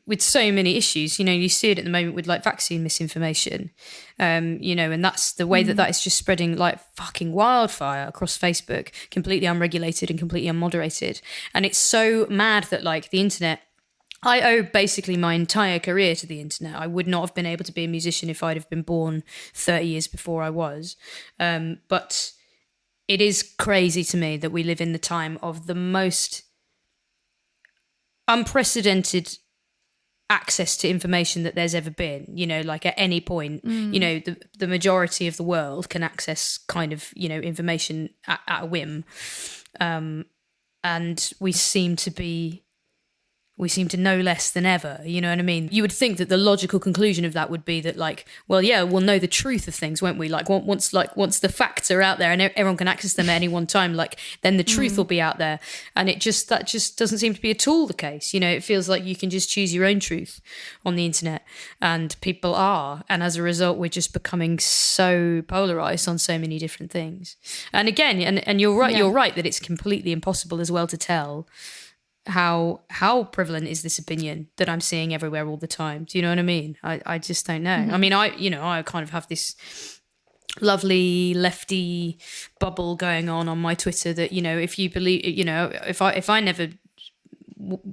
with so many issues. You know, you see it at the moment with like vaccine misinformation, you know, and that's the way that is just spreading like fucking wildfire across Facebook, completely unregulated and completely unmoderated. And it's so mad that like the internet, I owe basically my entire career to the internet. I would not have been able to be a musician if I'd have been born 30 years before I was. But it is crazy to me that we live in the time of the most unprecedented access to information that there's ever been. You know, like at any point, you know, the majority of the world can access kind of, you know, information at a whim. And we seem to know less than ever, you know what I mean? You would think that the logical conclusion of that would be that like, well, yeah, we'll know the truth of things, won't we? Like once the facts are out there and everyone can access them at any one time, like then the truth will be out there. And that just doesn't seem to be at all the case. You know, it feels like you can just choose your own truth on the internet, and people are. And as a result, we're just becoming so polarized on so many different things. And again, and you're right, you're right that it's completely impossible as well to tell how prevalent is this opinion that I'm seeing everywhere all the time. Do you know what I mean? I just don't know. I mean, I kind of have this lovely lefty bubble going on my Twitter that, you know, if you believe, you know, if I never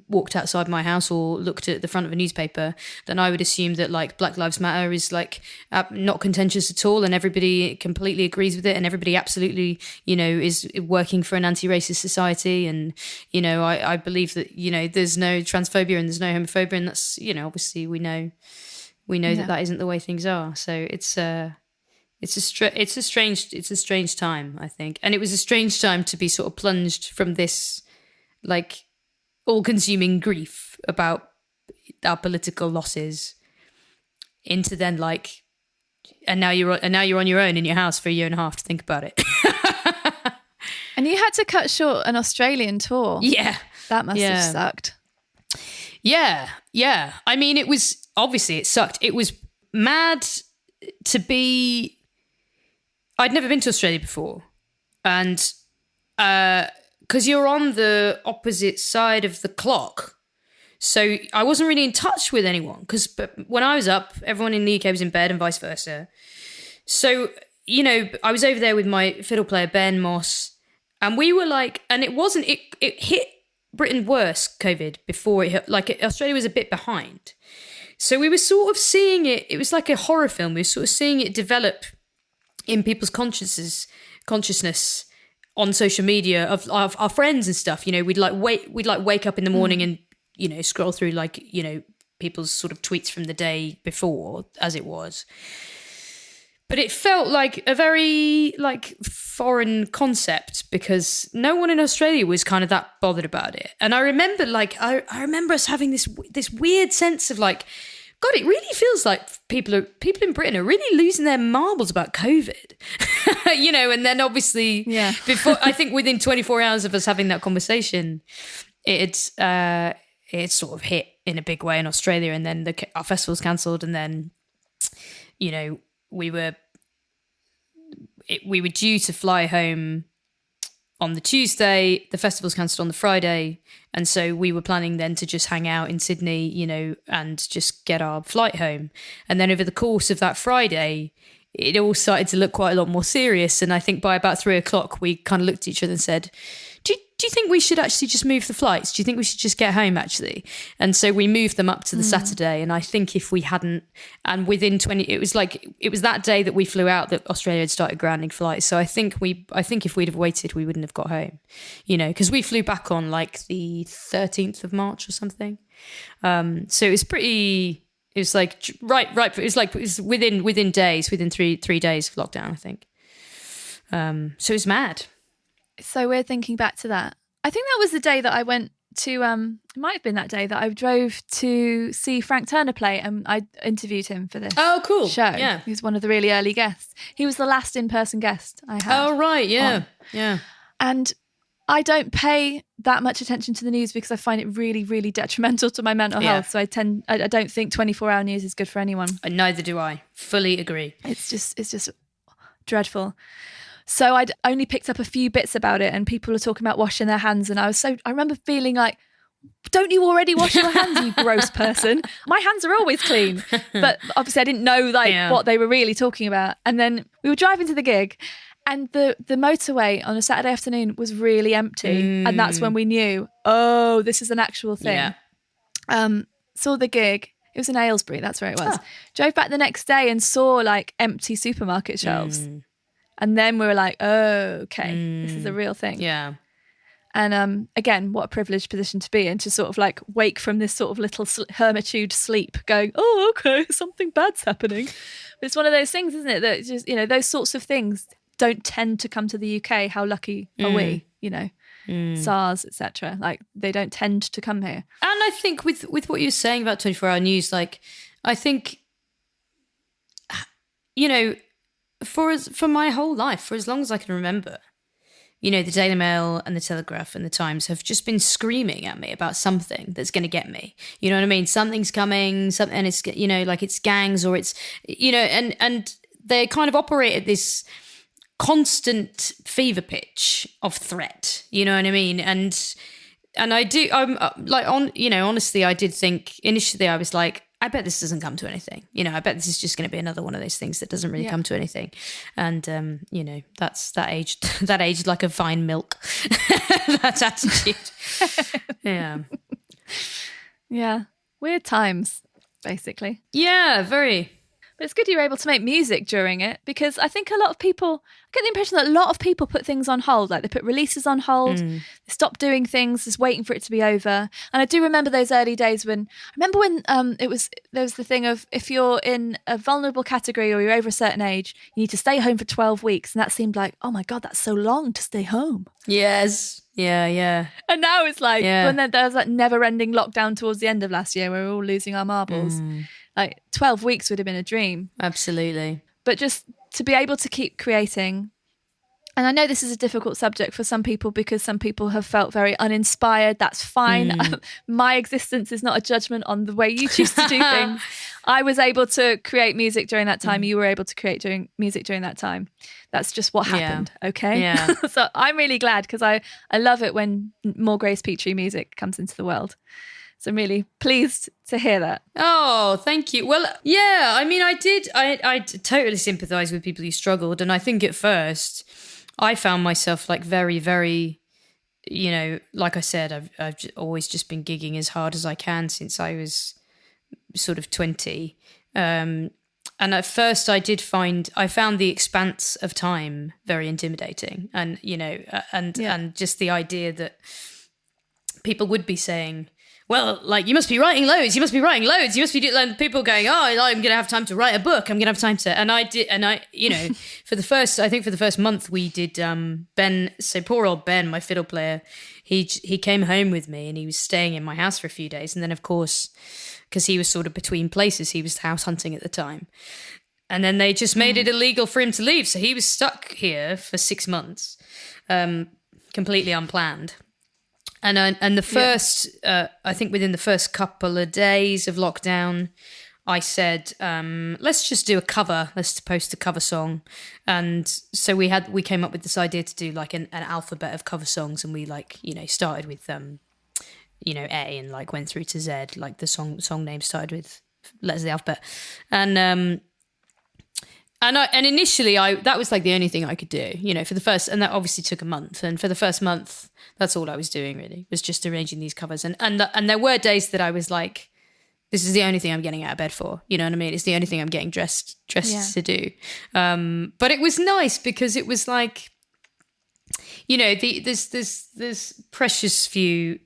walked outside my house or looked at the front of a newspaper, then I would assume that like Black Lives Matter is like not contentious at all, and everybody completely agrees with it, and everybody absolutely, you know, is working for an anti-racist society. And, you know, I believe that, you know, there's no transphobia and there's no homophobia, and that's, you know, obviously we know that isn't the way things are. So it's a strange time, I think. And it was a strange time to be sort of plunged from this like all-consuming grief about our political losses into then like, and now you're on your own in your house for a year and a half to think about it. And you had to cut short an Australian tour. Yeah, that must have sucked. Yeah. I mean, it sucked. It was mad to be. I'd never been to Australia before, and because you're on the opposite side of the clock. So I wasn't really in touch with anyone, because when I was up, everyone in the UK was in bed and vice versa. So, you know, I was over there with my fiddle player, Ben Moss, and we were like, and it hit Britain worse, COVID, before it hit, like Australia was a bit behind. So we were sort of seeing it was like a horror film. We were sort of seeing it develop in people's consciousness on social media of our friends and stuff. You know, we'd wake up in the morning and, you know, scroll through like, you know, people's sort of tweets from the day before as it was. But it felt like a very like foreign concept, because no one in Australia was kind of that bothered about it. And I remember I remember us having this weird sense of like, God, it really feels like people in Britain are really losing their marbles about COVID, you know. And then obviously, before, I think within 24 hours of us having that conversation, it sort of hit in a big way in Australia. And then our festival's cancelled, and then, you know, we were due to fly home on the Tuesday. The festival's cancelled on the Friday. And so we were planning then to just hang out in Sydney, you know, and just get our flight home. And then over the course of that Friday, it all started to look quite a lot more serious. And I think by about 3:00, we kind of looked at each other and said, do you think we should actually just move the flights? Do you think we should just get home, actually? And so we moved them up to the Saturday. And I think if we hadn't, and within it was that day that we flew out that Australia had started grounding flights. So I think if we'd have waited, we wouldn't have got home, you know, because we flew back on like the 13th of March or something. So it was pretty, it was like, right. It was within days, within three days of lockdown, I think. So it was mad. So we're thinking back to that. I think that was the day that I went to it might have been that day that I drove to see Frank Turner play, and I interviewed him for this show. Yeah. He was one of the really early guests. He was the last in-person guest I had. Oh, right. Yeah. On. Yeah. And I don't pay that much attention to the news because I find it really, really detrimental to my mental health. So I don't think 24-hour news is good for anyone. Neither do I. Fully agree. It's just dreadful. So I'd only picked up a few bits about it, and people were talking about washing their hands. And I remember feeling like, don't you already wash your hands, you gross person? My hands are always clean. But obviously I didn't know what they were really talking about. And then we were driving to the gig, and the motorway on a Saturday afternoon was really empty. And that's when we knew, this is an actual thing. Yeah. Saw the gig. It was in Aylesbury, that's where it was. Huh. Drove back the next day and saw like empty supermarket shelves. And then we were like, okay, this is a real thing. Yeah. And again, what a privileged position to be in, to sort of like wake from this sort of little hermitude sleep going, okay, something bad's happening. But it's one of those things, isn't it? That just, those sorts of things don't tend to come to the UK. How lucky are we, SARS, etc. Like, they don't tend to come here. And I think with what you're saying about 24-hour news, like, I think, for my whole life, for as long as I can remember, the Daily Mail and the Telegraph and the Times have just been screaming at me about something that's going to get me. You know what I mean? Something's coming, and it's, like it's gangs, or it's, and they kind of operate at this constant fever pitch of threat. You know what I mean? And honestly, I did think initially, I was like, I bet this doesn't come to anything. I bet this is just going to be another one of those things that doesn't really come to anything. And, that's that aged like a fine milk, that attitude. Yeah. Yeah. Weird times, basically. Yeah, very. But it's good you were able to make music during it, because I think I get the impression that a lot of people put things on hold. Like, they put releases on hold, they stop doing things, just waiting for it to be over. And I do remember those early days when there was the thing of, if you're in a vulnerable category or you're over a certain age, you need to stay home for 12 weeks. And that seemed like, oh my God, that's so long to stay home. Yes. Yeah. And now it's like, when there was that never-ending lockdown towards the end of last year where we were all losing our marbles. Like, 12 weeks would have been a dream. Absolutely. But just to be able to keep creating. And I know this is a difficult subject for some people, because some people have felt very uninspired. That's fine. My existence is not a judgment on the way you choose to do things. I was able to create music during that time. You were able to create music during that time. That's just what happened. Yeah. Okay. Yeah. So I'm really glad, because I love it when more Grace Petrie music comes into the world. So I'm really pleased to hear that. Oh, thank you. Well, yeah, I mean, I totally sympathise with people who struggled. And I think at first I found myself like very, very, like I said, I've always just been gigging as hard as I can since I was sort of 20. And at first I found the expanse of time very intimidating. And, and just the idea that people would be saying, well, like, you must be writing loads. You must be and people going, I'm going to have time to write a book. I'm going to have time to, and I did. And I, for the first month we did, Ben, so poor old Ben, my fiddle player, he came home with me and he was staying in my house for a few days. And then of course, because he was sort of between places, he was house hunting at the time. And then they just made it illegal for him to leave. So he was stuck here for 6 months, completely unplanned. And the first, I think within the first couple of days of lockdown, I said, let's just do a cover. Let's post a cover song. And so we came up with this idea to do like an alphabet of cover songs. And we started with, A and like went through to Z. Like the song name started with letters of the alphabet. And initially that was like the only thing I could do, for the first, and that obviously took a month. And for the first month, that's all I was doing really, was just arranging these covers. And there were days that I was like, this is the only thing I'm getting out of bed for. You know what I mean? It's the only thing I'm getting dressed to do. But it was nice because it was like, there's precious few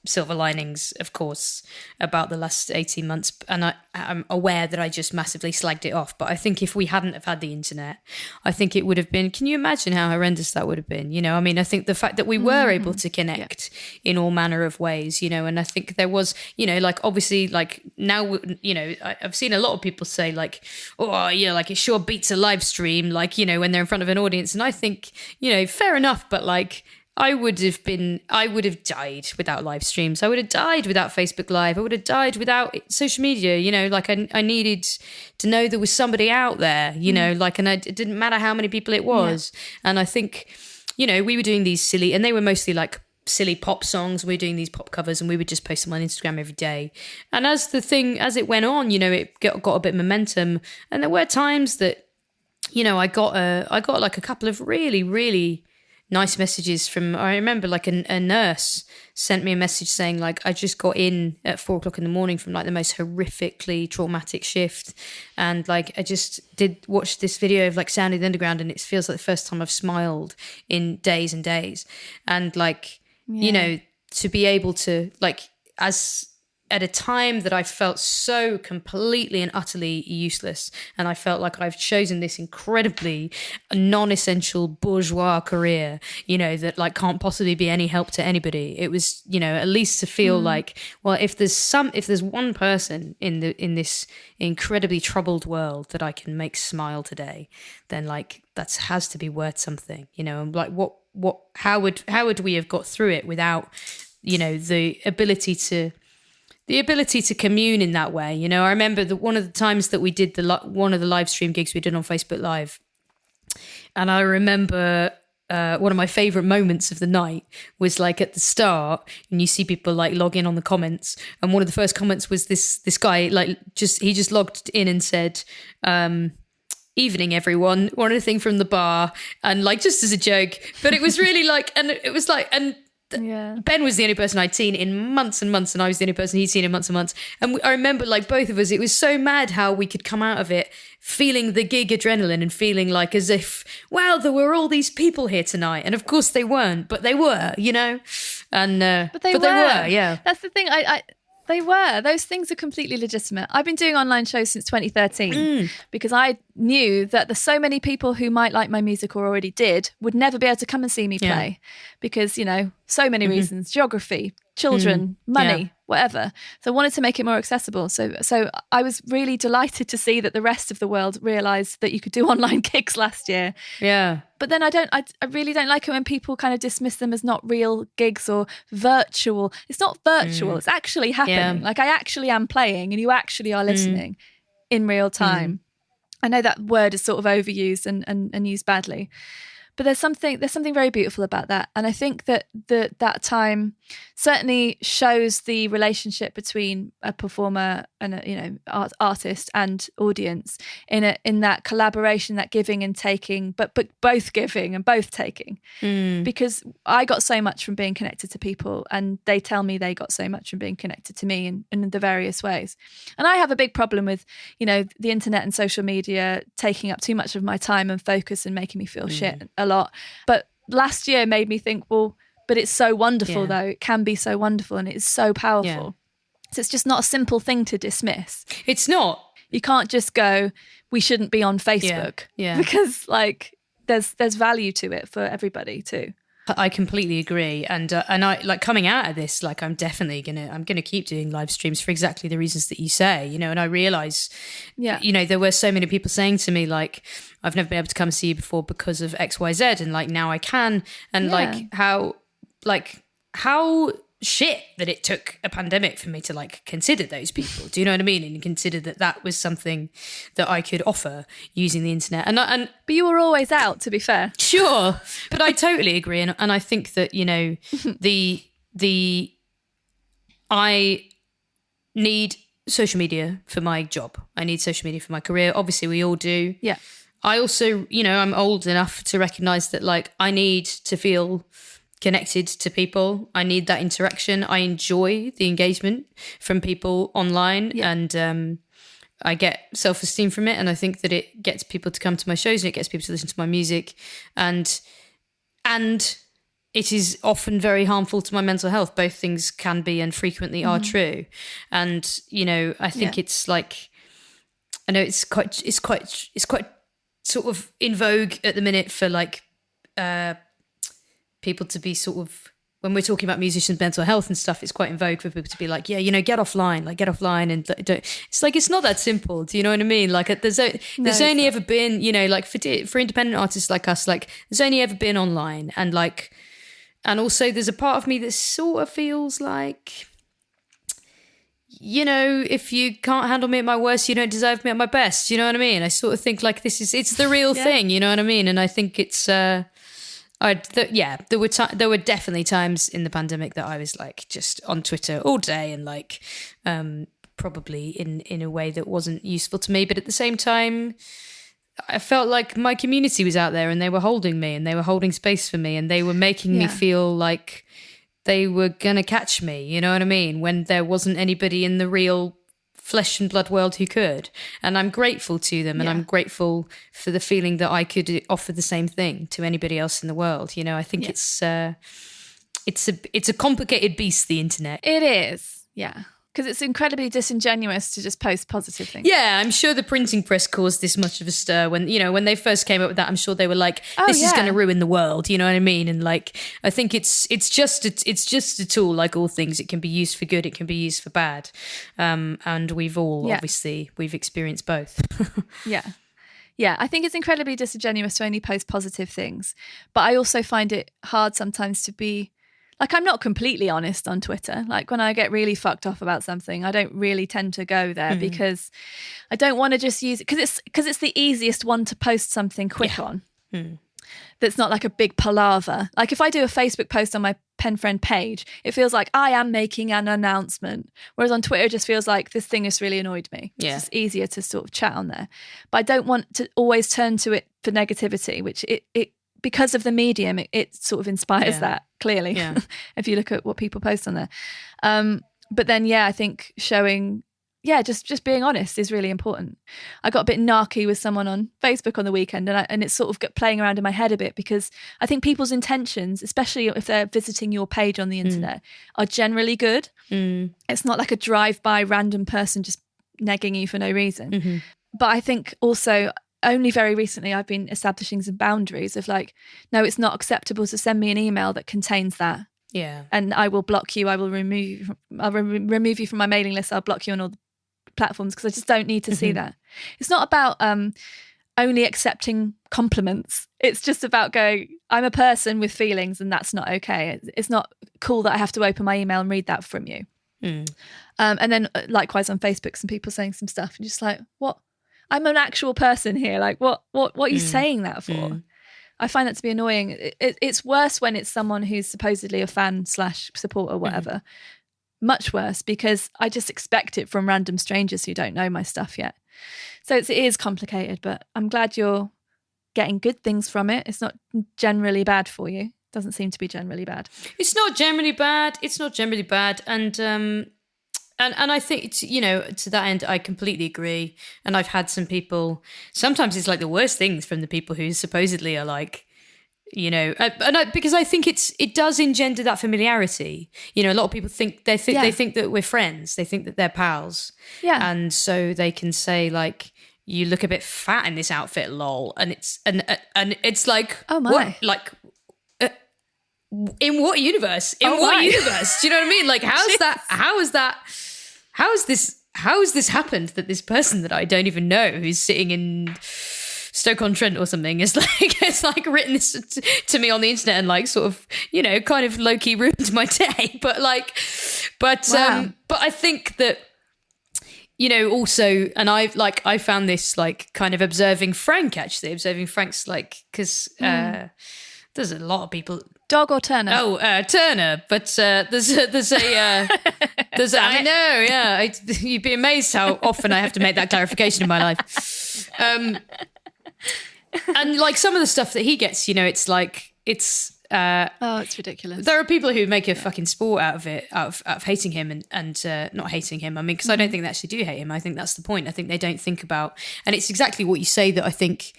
silver linings, of course, about the last 18 months. And I'm aware that I just massively slagged it off. But I think if we hadn't have had the internet, I think it would have been, can you imagine how horrendous that would have been? You know, I mean, I think the fact that we were able to connect in all manner of ways, you know, and I think there was, you know, like obviously like now, you know, I've seen a lot of people say like, oh yeah, like it sure beats a live stream, like, you know, when they're in front of an audience. And I think, you know, fair enough, but like, I would have died without live streams. I would have died without Facebook Live. I would have died without social media. You know, like I needed to know there was somebody out there, you know, like, and it didn't matter how many people it was. Yeah. And I think, you know, we were doing these silly, and they were mostly like silly pop songs. We were doing these pop covers and we would just post them on Instagram every day. And as it went on, you know, it got a bit of momentum. And there were times that, you know, I got like a couple of really, really nice messages from, I remember like a nurse sent me a message saying like, I just got in at 4:00 in the morning from like the most horrifically traumatic shift. And like, I just did watch this video of like Sound of the Underground, and it feels like the first time I've smiled in days and days. And like, you know, to be able to like, as at a time that I felt so completely and utterly useless, and I felt like I've chosen this incredibly non-essential bourgeois career, you know, that like can't possibly be any help to anybody. It was, you know, at least to feel like, well, if there's one person in this incredibly troubled world that I can make smile today, then like that has to be worth something, you know. And like how would we have got through it without, you know, the ability to commune in that way. You know, I remember one of the times that we did one of the live stream gigs we did on Facebook Live, and I remember one of my favorite moments of the night was like at the start, and you see people like log in on the comments, and one of the first comments was this guy like he just logged in and said, evening everyone, want anything from the bar, and like just as a joke, but it was really like, and it was like, and Ben was the only person I'd seen in months and months, and I was the only person he'd seen in months and months. And I remember like both of us, it was so mad how we could come out of it feeling the gig adrenaline and feeling like as if, wow, there were all these people here tonight. And of course they weren't, but they were, you know, and but they were, yeah. That's the thing. They were. Those things are completely legitimate. I've been doing online shows since 2013 because I knew that there's so many people who might like my music or already did would never be able to come and see me play because, you know, so many reasons, geography, children, money, whatever. So I wanted to make it more accessible. So I was really delighted to see that the rest of the world realised that you could do online gigs last year. Yeah. But then I really don't like it when people kind of dismiss them as not real gigs or virtual. It's not virtual. It's actually happening. Yeah. Like I actually am playing and you actually are listening in real time. I know that word is sort of overused and used badly. But there's something very beautiful about that. And I think that that time certainly shows the relationship between a performer and a artist and audience in that collaboration, that giving and taking, but both giving and both taking. Because I got so much from being connected to people, and they tell me they got so much from being connected to me in the various ways. And I have a big problem with, you know, the internet and social media taking up too much of my time and focus and making me feel shit a lot. But last year made me think, well, but it's so wonderful though. It can be so wonderful and it's so powerful. Yeah. So it's just not a simple thing to dismiss. It's not. You can't just go, we shouldn't be on Facebook. Yeah. Because like there's value to it for everybody too. I completely agree, and I like coming out of this. Like, I'm gonna keep doing live streams for exactly the reasons that you say, you know. And I realise, you know, there were so many people saying to me like, I've never been able to come see you before because of X, Y, Z, and like now I can, and how shit that it took a pandemic for me to like consider those people. Do you know what I mean? And consider that was something that I could offer using the internet. And but you were always out, to be fair. Sure, but I totally agree, and I think that, you know, I need social media for my job. I need social media for my career. Obviously, we all do. Yeah. I also, you know, I'm old enough to recognise that like I need to feel connected to people. I need that interaction. I enjoy the engagement from people online, and I get self-esteem from it. And I think that it gets people to come to my shows and it gets people to listen to my music. And it is often very harmful to my mental health. Both things can be and frequently are true. And, you know, I think it's like, I know it's quite sort of in vogue at the minute for like people to be sort of, when we're talking about musicians' mental health and stuff, it's quite in vogue for people to be like, yeah, you know, get offline, and don't. It's like, it's not that simple. Do you know what I mean? Like there's only ever been, you know, like for independent artists like us, like there's only ever been online, and like, and also there's a part of me that sort of feels like, you know, if you can't handle me at my worst, you don't deserve me at my best. You know what I mean? I sort of think like it's the real thing. You know what I mean? And I think it's, there were definitely times in the pandemic that I was like just on Twitter all day and like, probably in a way that wasn't useful to me. But at the same time, I felt like my community was out there and they were holding me and they were holding space for me and they were making me feel like they were going to catch me, you know what I mean? When there wasn't anybody in the real flesh and blood world who could. And I'm grateful to them, and I'm grateful for the feeling that I could offer the same thing to anybody else in the world. You know, I think it's a complicated beast, the internet. It is, yeah. Because it's incredibly disingenuous to just post positive things. Yeah, I'm sure the printing press caused this much of a stir when, you know, when they first came up with that. I'm sure they were like, this is going to ruin the world, you know what I mean? And like, I think it's just a tool, like all things. It can be used for good, it can be used for bad. And we've all obviously we've experienced both. Yeah, I think it's incredibly disingenuous to only post positive things. But I also find it hard sometimes to be, like, I'm not completely honest on Twitter. Like when I get really fucked off about something, I don't really tend to go there because I don't want to just use it because it's the easiest one to post something quick on. That's not like a big palaver. Like if I do a Facebook post on my Penfriend page, it feels like I am making an announcement. Whereas on Twitter, it just feels like this thing has really annoyed me. Yeah. It's just easier to sort of chat on there. But I don't want to always turn to it for negativity, which it because of the medium, it sort of inspires that, clearly, if you look at what people post on there. But then, I think showing, just being honest is really important. I got a bit narky with someone on Facebook on the weekend, and it's sort of got playing around in my head a bit because I think people's intentions, especially if they're visiting your page on the internet, are generally good. It's not like a drive-by random person just negging you for no reason. But I think also, only very recently I've been establishing some boundaries of like, no, it's not acceptable to send me an email that contains that. Yeah. And I will block you. I will remove you from my mailing list. I'll block you on all the platforms because I just don't need to see that. It's not about only accepting compliments. It's just about going, I'm a person with feelings and that's not okay. It's not cool that I have to open my email and read that from you. And then likewise on Facebook, some people saying some stuff and just like, what? I'm an actual person here. Like, what are you saying that for? I find that to be annoying. It's worse when it's someone who's supposedly a fan / supporter, whatever. Much worse because I just expect it from random strangers who don't know my stuff yet. So it is complicated, but I'm glad you're getting good things from it. It's not generally bad for you. It doesn't seem to be generally bad. It's not generally bad. And I think, it's, you know, to that end, I completely agree. And I've had some people, sometimes it's like the worst things from the people who supposedly are like, you know, because I think it does engender that familiarity. You know, a lot of people think they think that we're friends. They think that they're pals. Yeah. And so they can say like, you look a bit fat in this outfit, lol. And it's like, oh my. What? Like, in what universe? What universe? Do you know what I mean? Like, how has this happened that this person that I don't even know who's sitting in Stoke-on-Trent or something is like, it's like written this to me on the internet and like sort of, you know, kind of low-key ruined my day. But I think that, you know, also, and I found this like kind of observing Frank's like, because there's a lot of people. Dog or Turner? Oh, Turner. But there's a I know, yeah. You'd be amazed how often I have to make that clarification in my life. And like some of the stuff that he gets, you know, it's like it's ridiculous. There are people who make a fucking sport out of it, out of hating him and not hating him. I mean, because I don't think they actually do hate him. I think that's the point. I think they don't think about, and it's exactly what you say that I think,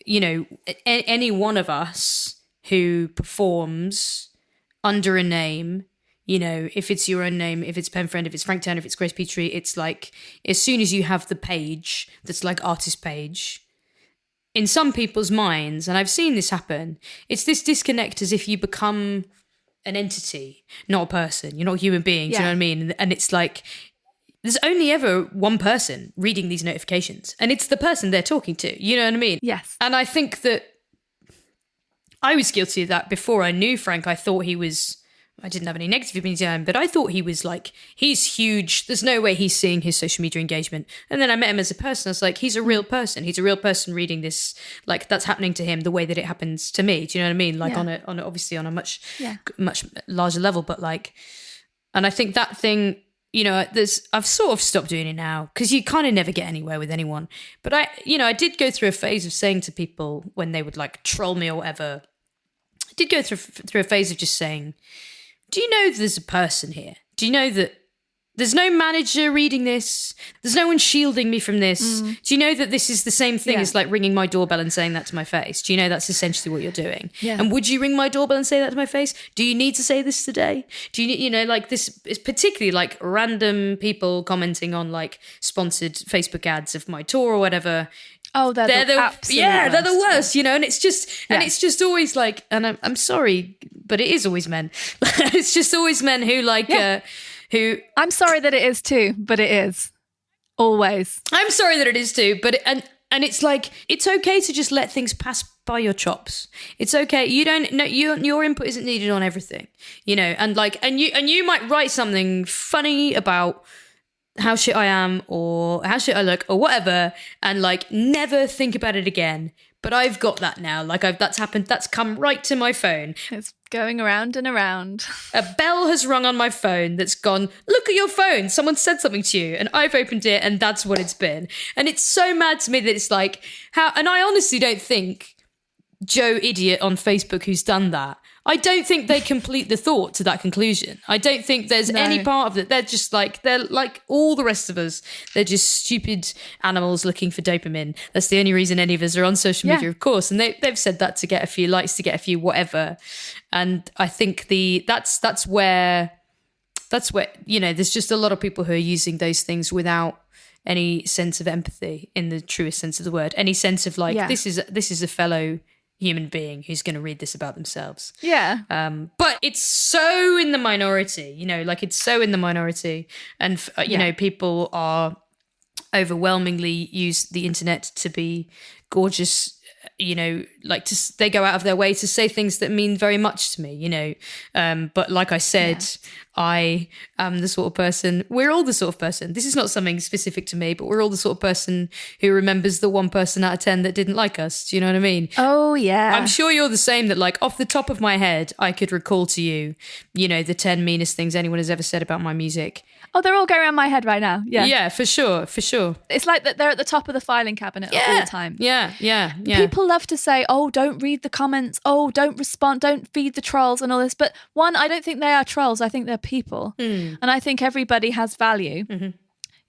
you know, any one of us who performs under a name, you know, if it's your own name, if it's Penfriend, if it's Frank Turner, if it's Grace Petrie, it's like, as soon as you have the page that's like artist page, in some people's minds, and I've seen this happen, it's this disconnect as if you become an entity, not a person. You're not a human being, do you know what I mean? And it's like, there's only ever one person reading these notifications, and it's the person they're talking to, you know what I mean? Yes. And I think that I was guilty of that before I knew Frank. I thought I didn't have any negative opinions on him, but I thought he was like, he's huge. There's no way he's seeing his social media engagement. And then I met him as a person. I was like, he's a real person. He's a real person reading this. Like, that's happening to him the way that it happens to me. Do you know what I mean? Like obviously on a much larger level, but like, and I think that thing, you know, I've sort of stopped doing it now because you kind of never get anywhere with anyone. But I did go through a phase of saying to people when they would like troll me or whatever, I did go through a phase of just saying, do you know there's a person here? Do you know that there's no manager reading this? There's no one shielding me from this. Do you know that this is the same thing as like ringing my doorbell and saying that to my face? Do you know that's essentially what you're doing? Yeah. And would you ring my doorbell and say that to my face? Do you need to say this today? Do you know, like this is particularly like random people commenting on like sponsored Facebook ads of my tour or whatever. Oh, they're the worst. They're the worst, you know, and it's just always like, and I'm sorry, but it is always men. It's just always men who like, who. I'm sorry that it is too, but it is always. I'm sorry that it is too, but and it's like, it's okay to just let things pass by your chops. It's okay. You don't know, your input isn't needed on everything, you know, and like, and you might write something funny about how shit I am or how shit I look or whatever, and like never think about it again. But I've got that now. Like that's happened. That's come right to my phone. It's going around and around. A bell has rung on my phone that's gone, look at your phone. Someone said something to you, and I've opened it, and that's what it's been. And it's so mad to me that it's like how. And I honestly don't think Joe Idiot on Facebook who's done that, I don't think they complete the thought to that conclusion. I don't think there's any part of it. They're like all the rest of us. They're just stupid animals looking for dopamine. That's the only reason any of us are on social media, of course. And they've said that to get a few likes, to get a few whatever. And I think that's where, you know, there's just a lot of people who are using those things without any sense of empathy in the truest sense of the word. Any sense of like, this is a fellow human being who's going to read this about themselves. Yeah. But it's so in the minority, you know, like it's so in the minority. And, you know, people are overwhelmingly use the internet to be gorgeous, you know, like they go out of their way to say things that mean very much to me, you know. But like I said, I am the sort of person, we're all the sort of person, this is not something specific to me, but we're all the sort of person who remembers the one person out of 10 that didn't like us. Do you know what I mean? Oh, yeah. I'm sure you're the same, that like off the top of my head, I could recall to you, you know, the 10 meanest things anyone has ever said about my music. Oh, they're all going around my head right now. Yeah. Yeah, for sure. It's like that they're at the top of the filing cabinet all the time. Yeah. People love to say, oh, don't read the comments. Oh, don't respond. Don't feed the trolls and all this. But one, I don't think they are trolls. I think they're people. And I think everybody has value. Mm-hmm.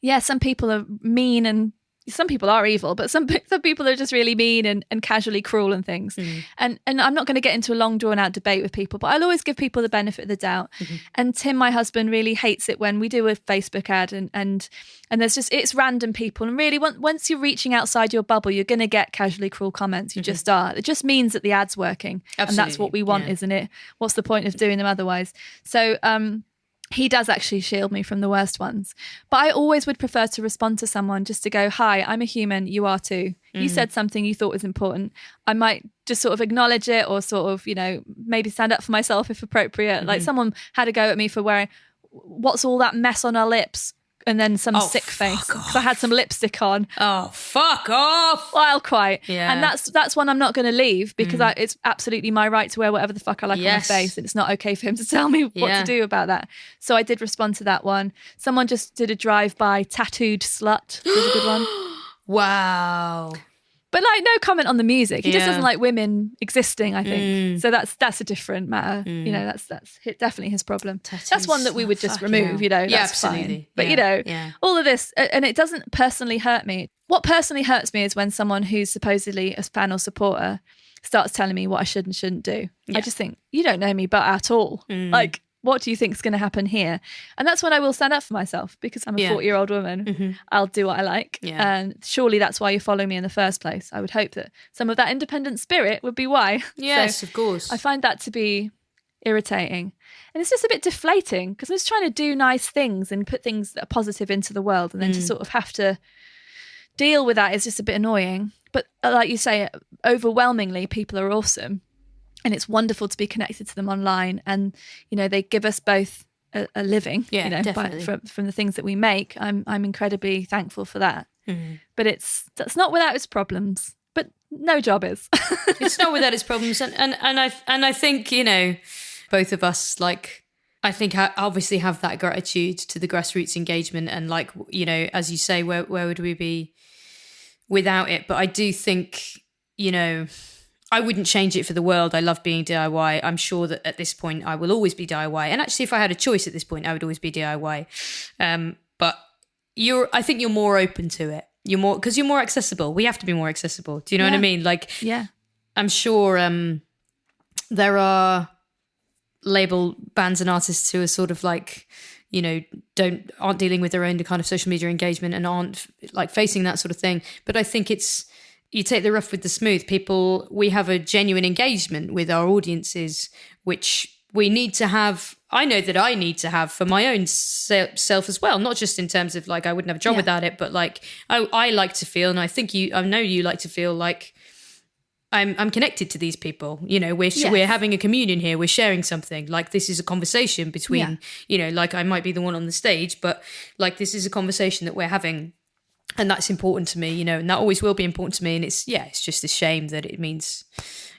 Yeah, some people are mean and some people are evil, but some people are just really mean and casually cruel and things. And I'm not going to get into a long drawn out debate with people, but I'll always give people the benefit of the doubt. And Tim, my husband, really hates it when we do a Facebook ad and there's just, it's random people. And really once you're reaching outside your bubble, you're going to get casually cruel comments. You just are. It just means that the ad's working. Absolutely. And that's what we want, isn't it? What's the point of doing them otherwise? So, he does actually shield me from the worst ones. But I always would prefer to respond to someone just to go, hi, I'm a human, you are too. You said something you thought was important. I might just sort of acknowledge it or sort of, you know, maybe stand up for myself if appropriate. Like someone had a go at me for wearing, what's all that mess on her lips? And then some sick face because I had some lipstick on. Oh, fuck off. Well, quite. Yeah. And that's one I'm not going to leave because it's absolutely my right to wear whatever the fuck I like on my face. And it's not okay for him to tell me what to do about that. So I did respond to that one. Someone just did a drive-by tattooed slut. Which was a good one. Wow. But like no comment on the music. He just doesn't like women existing, I think. So that's a different matter. You know, that's definitely his problem. Tattoos, that's one that we would just remove, you know. That's absolutely. Fine. But you know, all of this, and it doesn't personally hurt me. What personally hurts me is when someone who's supposedly a fan or supporter starts telling me what I should and shouldn't do. I just think, you don't know me but at all. Like, what do you think is going to happen here? And that's when I will stand up for myself, because I'm a 40-year-old woman. I'll do what I like. And surely that's why you follow me in the first place. I would hope that some of that independent spirit would be why. Yes, of course. I find that to be irritating. And it's just a bit deflating, because I'm just trying to do nice things and put things that are positive into the world, and then to sort of have to deal with that is just a bit annoying. But like you say, overwhelmingly people are awesome, and it's wonderful to be connected to them online, and they give us both a living from the things that we make. I'm incredibly thankful for that. But that's not without its problems, but no job is. It's not without its problems, and I think both of us, like, I think I obviously have that gratitude to the grassroots engagement, and like, as you say, where would we be without it? But I do think, I wouldn't change it for the world. I love being DIY. I'm sure that at this point I will always be DIY. And actually, if I had a choice at this point, I would always be DIY. But I think you're more open to it. Because you're more accessible. We have to be more accessible. Do you know what I mean? Like, I'm sure there are label bands and artists who are sort of like, aren't dealing with their own kind of social media engagement and aren't like facing that sort of thing. But I think you take the rough with the smooth. We have a genuine engagement with our audiences, which we need to have. I know that I need to have for my own self as well, not just in terms of like I wouldn't have a job without it, but like I like to feel, and I think I know you like to feel like I'm connected to these people. We're having a communion here. We're sharing something. Like, this is a conversation between, like I might be the one on the stage, but like this is a conversation that we're having. And that's important to me, and that always will be important to me. And it's just a shame that it means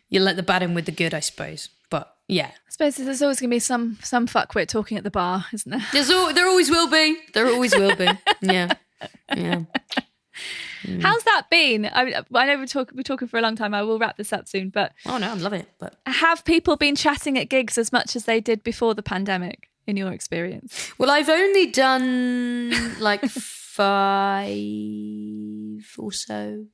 you let the bad in with the good, I suppose. But yeah. I suppose there's always going to be some fuckwit talking at the bar, isn't there? There always will be. There always will be. Yeah. Yeah. How's that been? I know we're talking for a long time. I will wrap this up soon, but oh no, I love it. But have people been chatting at gigs as much as they did before the pandemic, in your experience? Well, I've only done like 5 or so,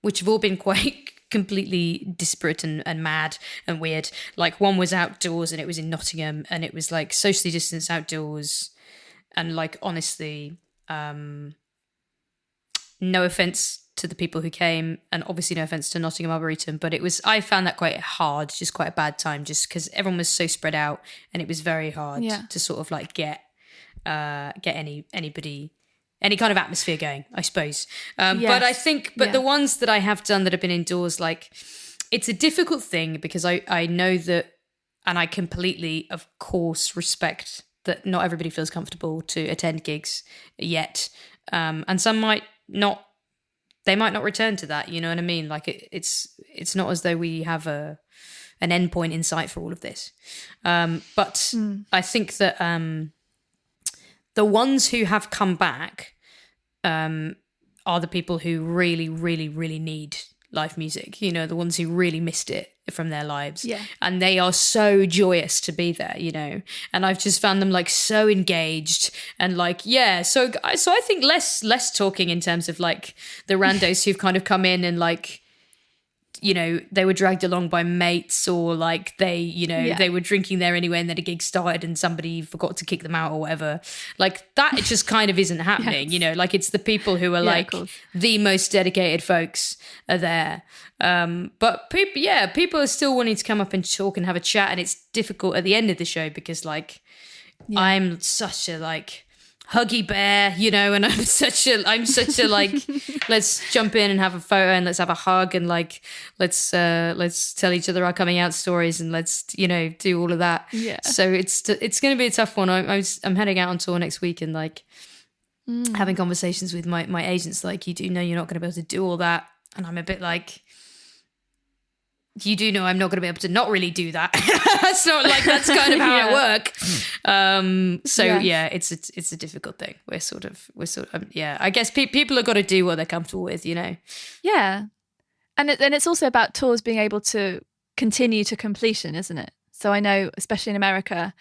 which have all been quite completely disparate and mad and weird. Like, one was outdoors and it was in Nottingham, and it was like socially distanced outdoors, and like, honestly, no offense to the people who came, and obviously no offense to Nottingham Arboretum, but I found that quite hard, just quite a bad time, just because everyone was so spread out, and it was very hard to sort of like get anybody, any kind of atmosphere going, I suppose. But I think, the ones that I have done that have been indoors, like, it's a difficult thing, because I know that, and I completely, of course, respect that not everybody feels comfortable to attend gigs yet. And some might not return to that, you know what I mean? Like, it's not as though we have an endpoint in sight for all of this. But I think that the ones who have come back are the people who really, really, really need live music, the ones who really missed it from their lives. Yeah. And they are so joyous to be there, and I've just found them like so engaged and like, so I think less talking in terms of like the randos who've kind of come in and like, they were dragged along by mates, or like they were drinking there anyway, and then a gig started and somebody forgot to kick them out or whatever. Like, that, it just kind of isn't happening, like, it's the people who are like the most dedicated folks are there. But people are still wanting to come up and talk and have a chat, and it's difficult at the end of the show because like I'm such a like huggy bear, and I'm such a like, let's jump in and have a photo and let's have a hug and like let's tell each other our coming out stories and let's do all of that. Yeah. So it's going to be a tough one. I'm heading out on tour next week, and like having conversations with my agents, like, you do know you're not going to be able to do all that, and I'm a bit like, you do know I'm not going to be able to not really do that. It's not like that's kind of how I work. It's a difficult thing. We're sort of I guess people have got to do what they're comfortable with, Yeah, and it's also about tours being able to continue to completion, isn't it? So I know, especially in America,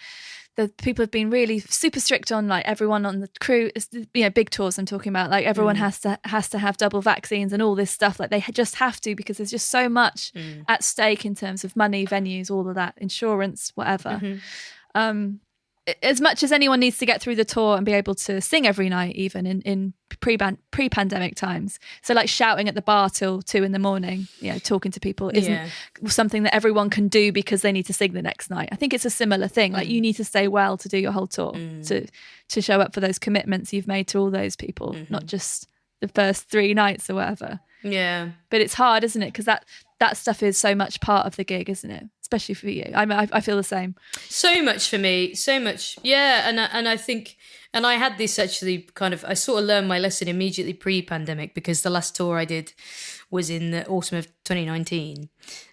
the people have been really super strict on like everyone on the crew, big tours I'm talking about, like everyone has to have double vaccines and all this stuff, like they just have to, because there's just so much at stake in terms of money, venues, all of that, insurance, whatever. As much as anyone needs to get through the tour and be able to sing every night, even in pre-pandemic times. So like shouting at the bar till 2 a.m, talking to people isn't something that everyone can do because they need to sing the next night. I think it's a similar thing. Like you need to stay well to do your whole tour, to show up for those commitments you've made to all those people, not just the first 3 nights or whatever. Yeah. But it's hard, isn't it? Because that stuff is so much part of the gig, isn't it? Especially for you. I feel the same. So much for me, so much. Yeah, and I think, and I had this actually I sort of learned my lesson immediately pre-pandemic, because the last tour I did was in the autumn of 2019,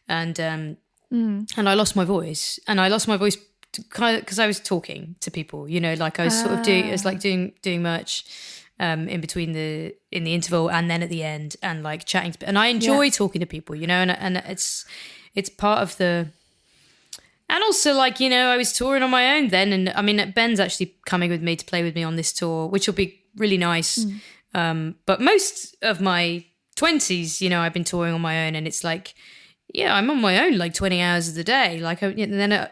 and I lost my voice, because I was talking to people, like I was sort of doing merch in between in the interval and then at the end, and like chatting and I enjoy talking to people, and it's part of the. And also, like, I was touring on my own then. And I mean, Ben's actually coming with me to play with me on this tour, which will be really nice. But most of my 20s, I've been touring on my own. And it's like, I'm on my own like 20 hours of the day. Like, and then,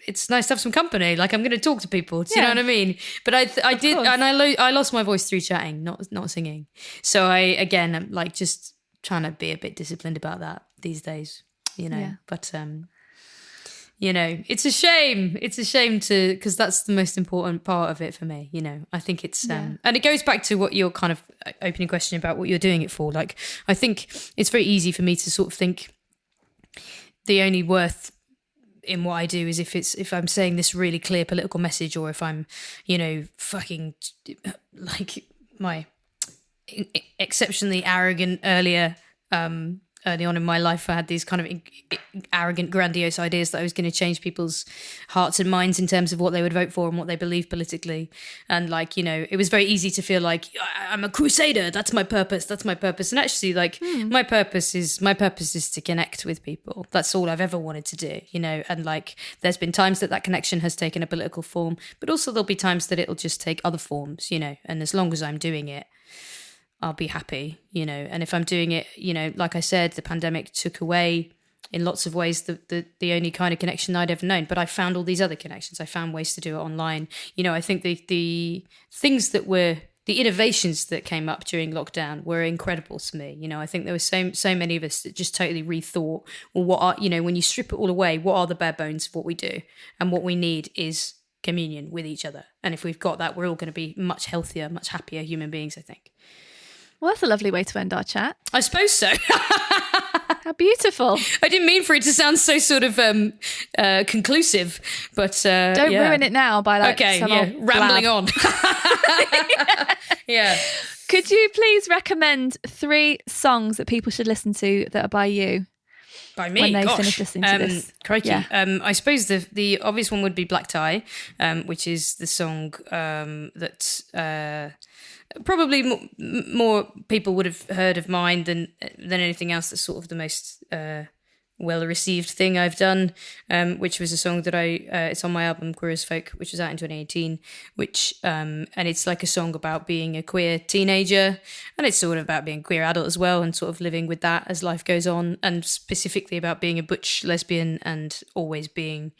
it's nice to have some company. Like, I'm going to talk to people. Do you know what I mean? But I did, and I lost my voice through chatting, not singing. So I'm like just trying to be a bit disciplined about that these days, But, it's a shame. It's a shame because that's the most important part of it for me. I think it's, and it goes back to what your kind of opening question about what you're doing it for. Like, I think it's very easy for me to sort of think the only worth in what I do is if I'm saying this really clear political message, or if I'm, fucking like my exceptionally arrogant early on in my life, I had these kind of arrogant, grandiose ideas that I was going to change people's hearts and minds in terms of what they would vote for and what they believe politically. And like, it was very easy to feel like I'm a crusader. That's my purpose. And actually, like, my purpose is to connect with people. That's all I've ever wanted to do, and like, there's been times that connection has taken a political form, but also there'll be times that it'll just take other forms, and as long as I'm doing it, I'll be happy, and if I'm doing it, like I said, the pandemic took away in lots of ways the only kind of connection I'd ever known, but I found all these other connections. I found ways to do it online. I think the things the innovations that came up during lockdown were incredible to me. I think there were so many of us that just totally rethought, well, what are, when you strip it all away, what are the bare bones of what we do? And what we need is communion with each other. And if we've got that, we're all going to be much healthier, much happier human beings, I think. Well, that's a lovely way to end our chat. I suppose so. How beautiful. I didn't mean for it to sound so sort of conclusive, but don't ruin it now by rambling on. Yeah. Could you please recommend 3 songs that people should listen to that are by you? By me, when they finish listening to this. Crikey. Yeah. I suppose the obvious one would be Black Tie, which is the song that probably more people would have heard of mine than anything else. That's sort of the most well-received thing I've done, which was a song that it's on my album Queer as Folk, which was out in 2018, which and it's like a song about being a queer teenager, and it's sort of about being a queer adult as well, and sort of living with that as life goes on, and specifically about being a butch lesbian and always being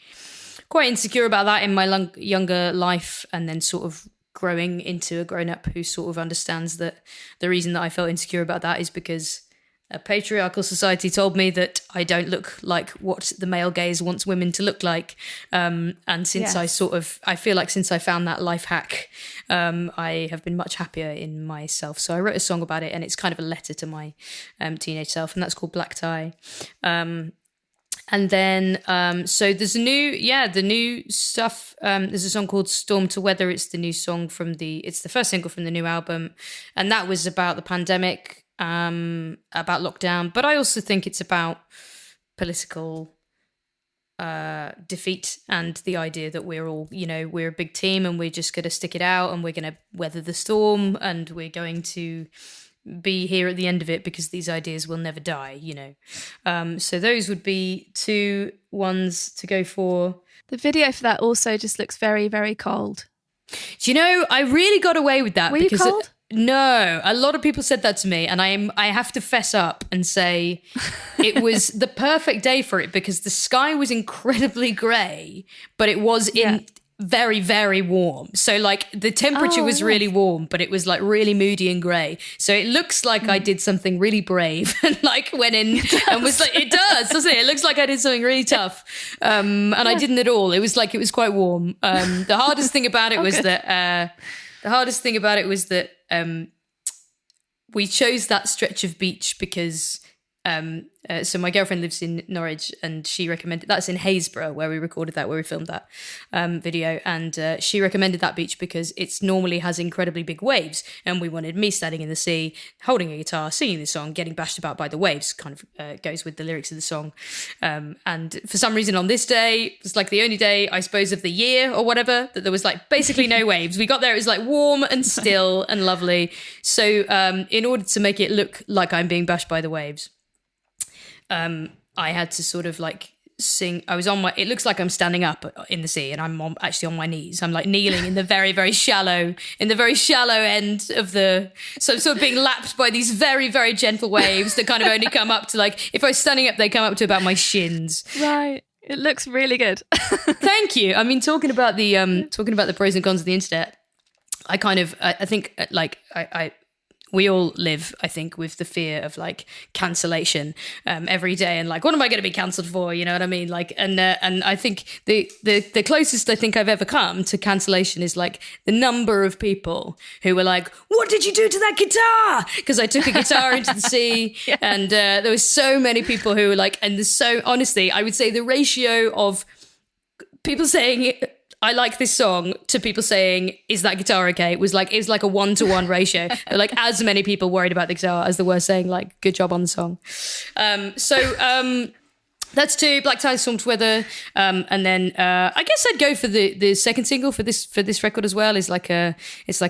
quite insecure about that in my younger life, and then sort of growing into a grown-up who sort of understands that the reason that I felt insecure about that is because a patriarchal society told me that I don't look like what the male gaze wants women to look like. And since I feel like since I found that life hack, I have been much happier in myself. So I wrote a song about it, and it's kind of a letter to my teenage self, and that's called Black Tie. And then, so there's the new stuff. There's a song called Storm to Weather. It's the new song it's the first single from the new album. And that was about the pandemic, about lockdown. But I also think it's about political defeat and the idea that we're all, we're a big team and we're just going to stick it out and we're going to weather the storm and we're going to be here at the end of it because these ideas will never die, you know. So those would be 2 ones to go for. The video for that also just looks very, very cold. Do you know, I really got away with that. Were you cold? No, a lot of people said that to me, and I have to fess up and say it was the perfect day for it because the sky was incredibly grey, but it was very, very warm. So like the temperature was really warm, but it was like really moody and grey. So it looks like I did something really brave and like went in and was like, it does, doesn't it? It looks like I did something really tough. And I didn't at all. It was quite warm. The hardest thing about it was that we chose that stretch of beach because so my girlfriend lives in Norwich, and she recommended, that's in Haysborough where we recorded that, where we filmed that video, and she recommended that beach because it normally has incredibly big waves, and we wanted me standing in the sea holding a guitar, singing the song, getting bashed about by the waves, kind of goes with the lyrics of the song. And for some reason on this day, it was like the only day I suppose of the year or whatever that there was like basically no waves. We got there, it was like warm and still and lovely. So in order to make it look like I'm being bashed by the waves, I had to sort of like sing. It looks like I'm standing up in the sea, and I'm actually on my knees. I'm like kneeling in the very, very shallow end of so I'm sort of being lapped by these very, very gentle waves that kind of only come up to like, if I was standing up, they come up to about my shins. Right. It looks really good. Thank you. I mean, talking about the pros and cons of the internet, I think like we all live, I think, with the fear of like cancellation every day, and like, what am I going to be cancelled for? You know what I mean? Like, and I think the closest I think I've ever come to cancellation is like the number of people who were like, "What did you do to that guitar?" Because I took a guitar into the sea, and there were so many people who were like, and there's so honestly, I would say the ratio of people saying I like this song to people saying, is that guitar okay? It was like a 1-to-1 ratio. Like as many people worried about the guitar as there were saying like, good job on the song. That's 2, Black Tie, Stormed Weather. And then I guess I'd go for the second single for this record as well. It's like a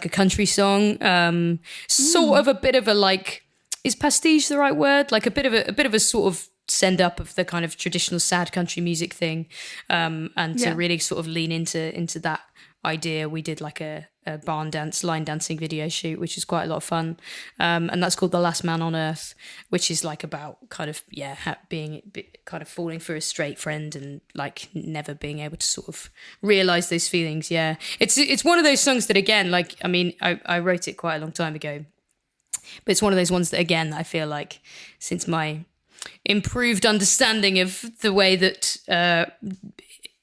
country song. Sort of a bit of a like, is pastiche the right word? Like a bit of a sort of send up of the kind of traditional sad country music thing, and to really sort of lean into that idea, we did like a line dancing video shoot, which is quite a lot of fun, and that's called The Last Man on Earth, which is like about kind of being kind of falling for a straight friend and like never being able to sort of realize those feelings. It's one of those songs that, again, like, I mean, I wrote it quite a long time ago, but it's one of those ones that, again, I feel like since my improved understanding of the way that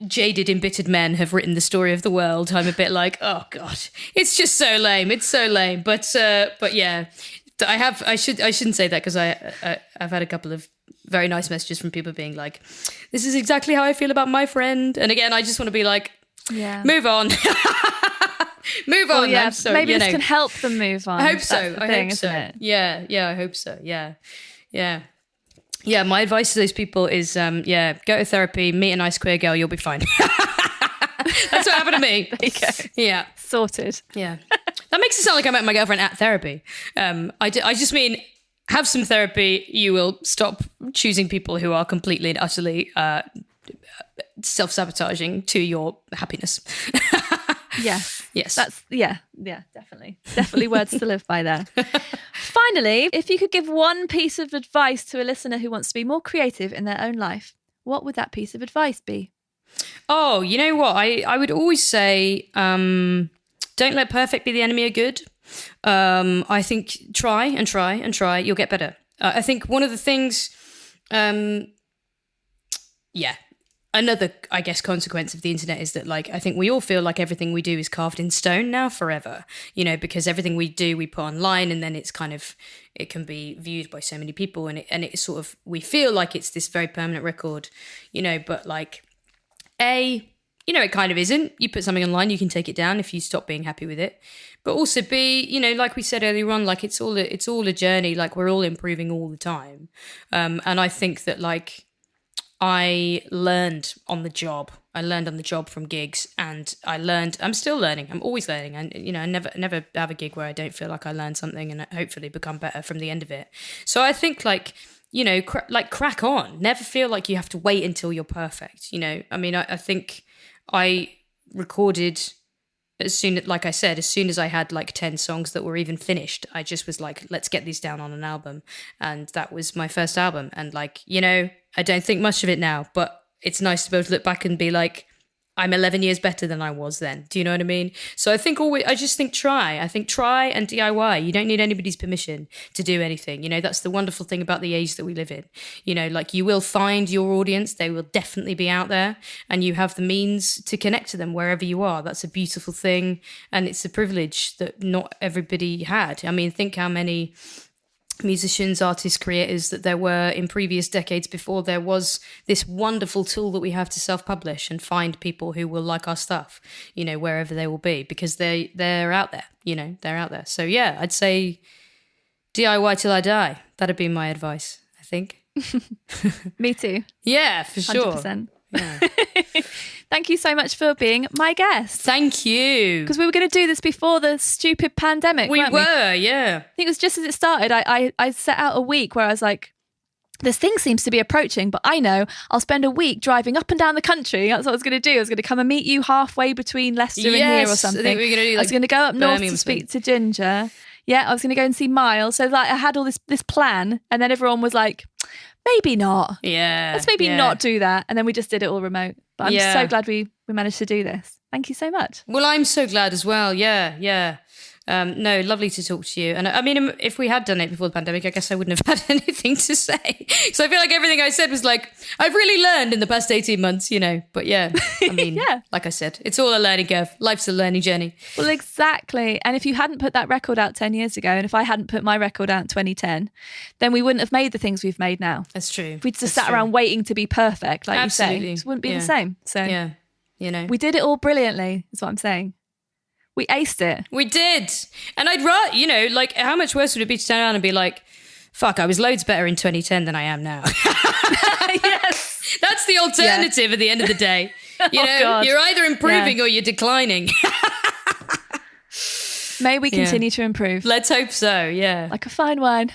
jaded, embittered men have written the story of the world, I'm a bit like, oh god, it's just so lame. It's so lame. But yeah, I shouldn't say that because I've had a couple of very nice messages from people being like, this is exactly how I feel about my friend. And again, I just want to be like, move on. Move on. Yeah, maybe this can help them move on. I hope so. I hope so. Yeah, I hope so. Yeah. Yeah, my advice to those people is, go to therapy, meet a nice queer girl, you'll be fine. That's what happened to me. There you go. Yeah. Sorted. Yeah. That makes it sound like I met my girlfriend at therapy. I just mean, have some therapy, you will stop choosing people who are completely and utterly self-sabotaging to your happiness. Yes. That's definitely words to live by there. Finally, if you could give one piece of advice to a listener who wants to be more creative in their own life, what would that piece of advice be? Oh, you know what? I would always say, don't let perfect be the enemy of good. I think try and try and try, you'll get better. I think one of the things, another, I guess, consequence of the internet is that, like, I think we all feel like everything we do is carved in stone now forever, you know, because everything we do, we put online, and then it's kind of, it can be viewed by so many people, and it sort of, we feel like it's this very permanent record, you know, but like, you know, it kind of isn't. You put something online, you can take it down if you stop being happy with it. But also B, you know, like we said earlier on, like it's all a journey, like we're all improving all the time. And I think that, like, I learned on the job. I learned on the job from gigs, and I'm still learning. I'm always learning. And, I never have a gig where I don't feel like I learned something and hopefully become better from the end of it. So I think crack on. Never feel like you have to wait until you're perfect. I think I recorded as soon as I had like 10 songs that were even finished, I just was like, let's get these down on an album. And that was my first album. And I don't think much of it now, but it's nice to be able to look back and be like, I'm 11 years better than I was then. Do you know what I mean? So I just think try and DIY. You don't need anybody's permission to do anything. That's the wonderful thing about the age that we live in. You will find your audience. They will definitely be out there, and you have the means to connect to them wherever you are. That's a beautiful thing. And it's a privilege that not everybody had. I mean, think how many musicians, artists, creators that there were in previous decades before there was this wonderful tool that we have to self-publish and find people who will like our stuff, wherever they will be, because they're out there, they're out there. So yeah, I'd say DIY till I die. That'd be my advice, I think. Me too. Yeah, for sure. 100%. Yeah. Thank you so much for being my guest. Thank you. Because we were going to do this before the stupid pandemic, weren't we? Yeah. I think it was just as it started, I set out a week where I was like, this thing seems to be approaching, but I know I'll spend a week driving up and down the country. That's what I was going to do. I was going to come and meet you halfway between Leicester and here or something. I think we're going to do, I was going to go up north to speak to Ginger. Yeah, I was going to go and see Miles. So I had all this plan, and then everyone was like, maybe not. Yeah. Let's maybe not do that. And then we just did it all remote. But I'm so glad we managed to do this. Thank you so much. Well, I'm so glad as well. Yeah. No, lovely to talk to you. And I mean, if we had done it before the pandemic, I guess I wouldn't have had anything to say. So I feel like everything I said was like, I've really learned in the past 18 months, But yeah, I mean, like I said, it's all a learning curve. Life's a learning journey. Well, exactly. And if you hadn't put that record out 10 years ago, and if I hadn't put my record out in 2010, then we wouldn't have made the things we've made now. That's true. If we'd just sat around waiting to be perfect, like Absolutely. you say, it just wouldn't be the same. So yeah, we did it all brilliantly, is what I'm saying. We aced it. We did. And I'd rather, how much worse would it be to turn around and be like, fuck, I was loads better in 2010 than I am now. Yes. That's the alternative at the end of the day. God. You're either improving or you're declining. May we continue to improve. Let's hope so, yeah. Like a fine wine.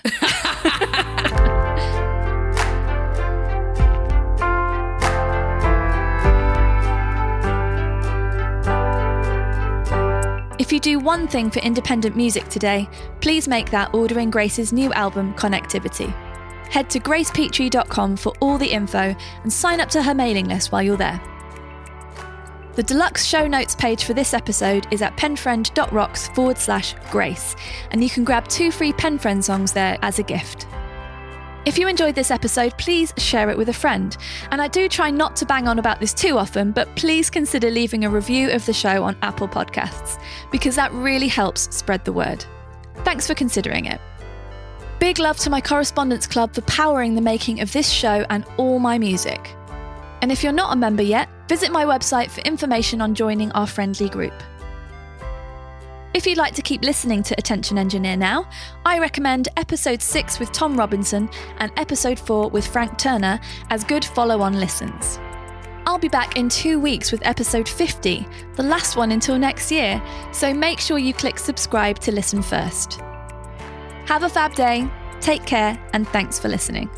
If you do one thing for independent music today, please make that ordering Grace's new album, Connectivity. Head to gracepetrie.com for all the info and sign up to her mailing list while you're there. The deluxe show notes page for this episode is at penfriend.rocks/Grace, and you can grab 2 free Penfriend songs there as a gift. If you enjoyed this episode, please share it with a friend. And I do try not to bang on about this too often, but please consider leaving a review of the show on Apple Podcasts, because that really helps spread the word. Thanks for considering it. Big love to my Correspondence Club for powering the making of this show and all my music. And if you're not a member yet, visit my website for information on joining our friendly group. If you'd like to keep listening to Attention Engineer now, I recommend episode 6 with Tom Robinson and episode 4 with Frank Turner as good follow-on listens. I'll be back in 2 weeks with episode 50, the last one until next year, so make sure you click subscribe to listen first. Have a fab day, take care, and thanks for listening.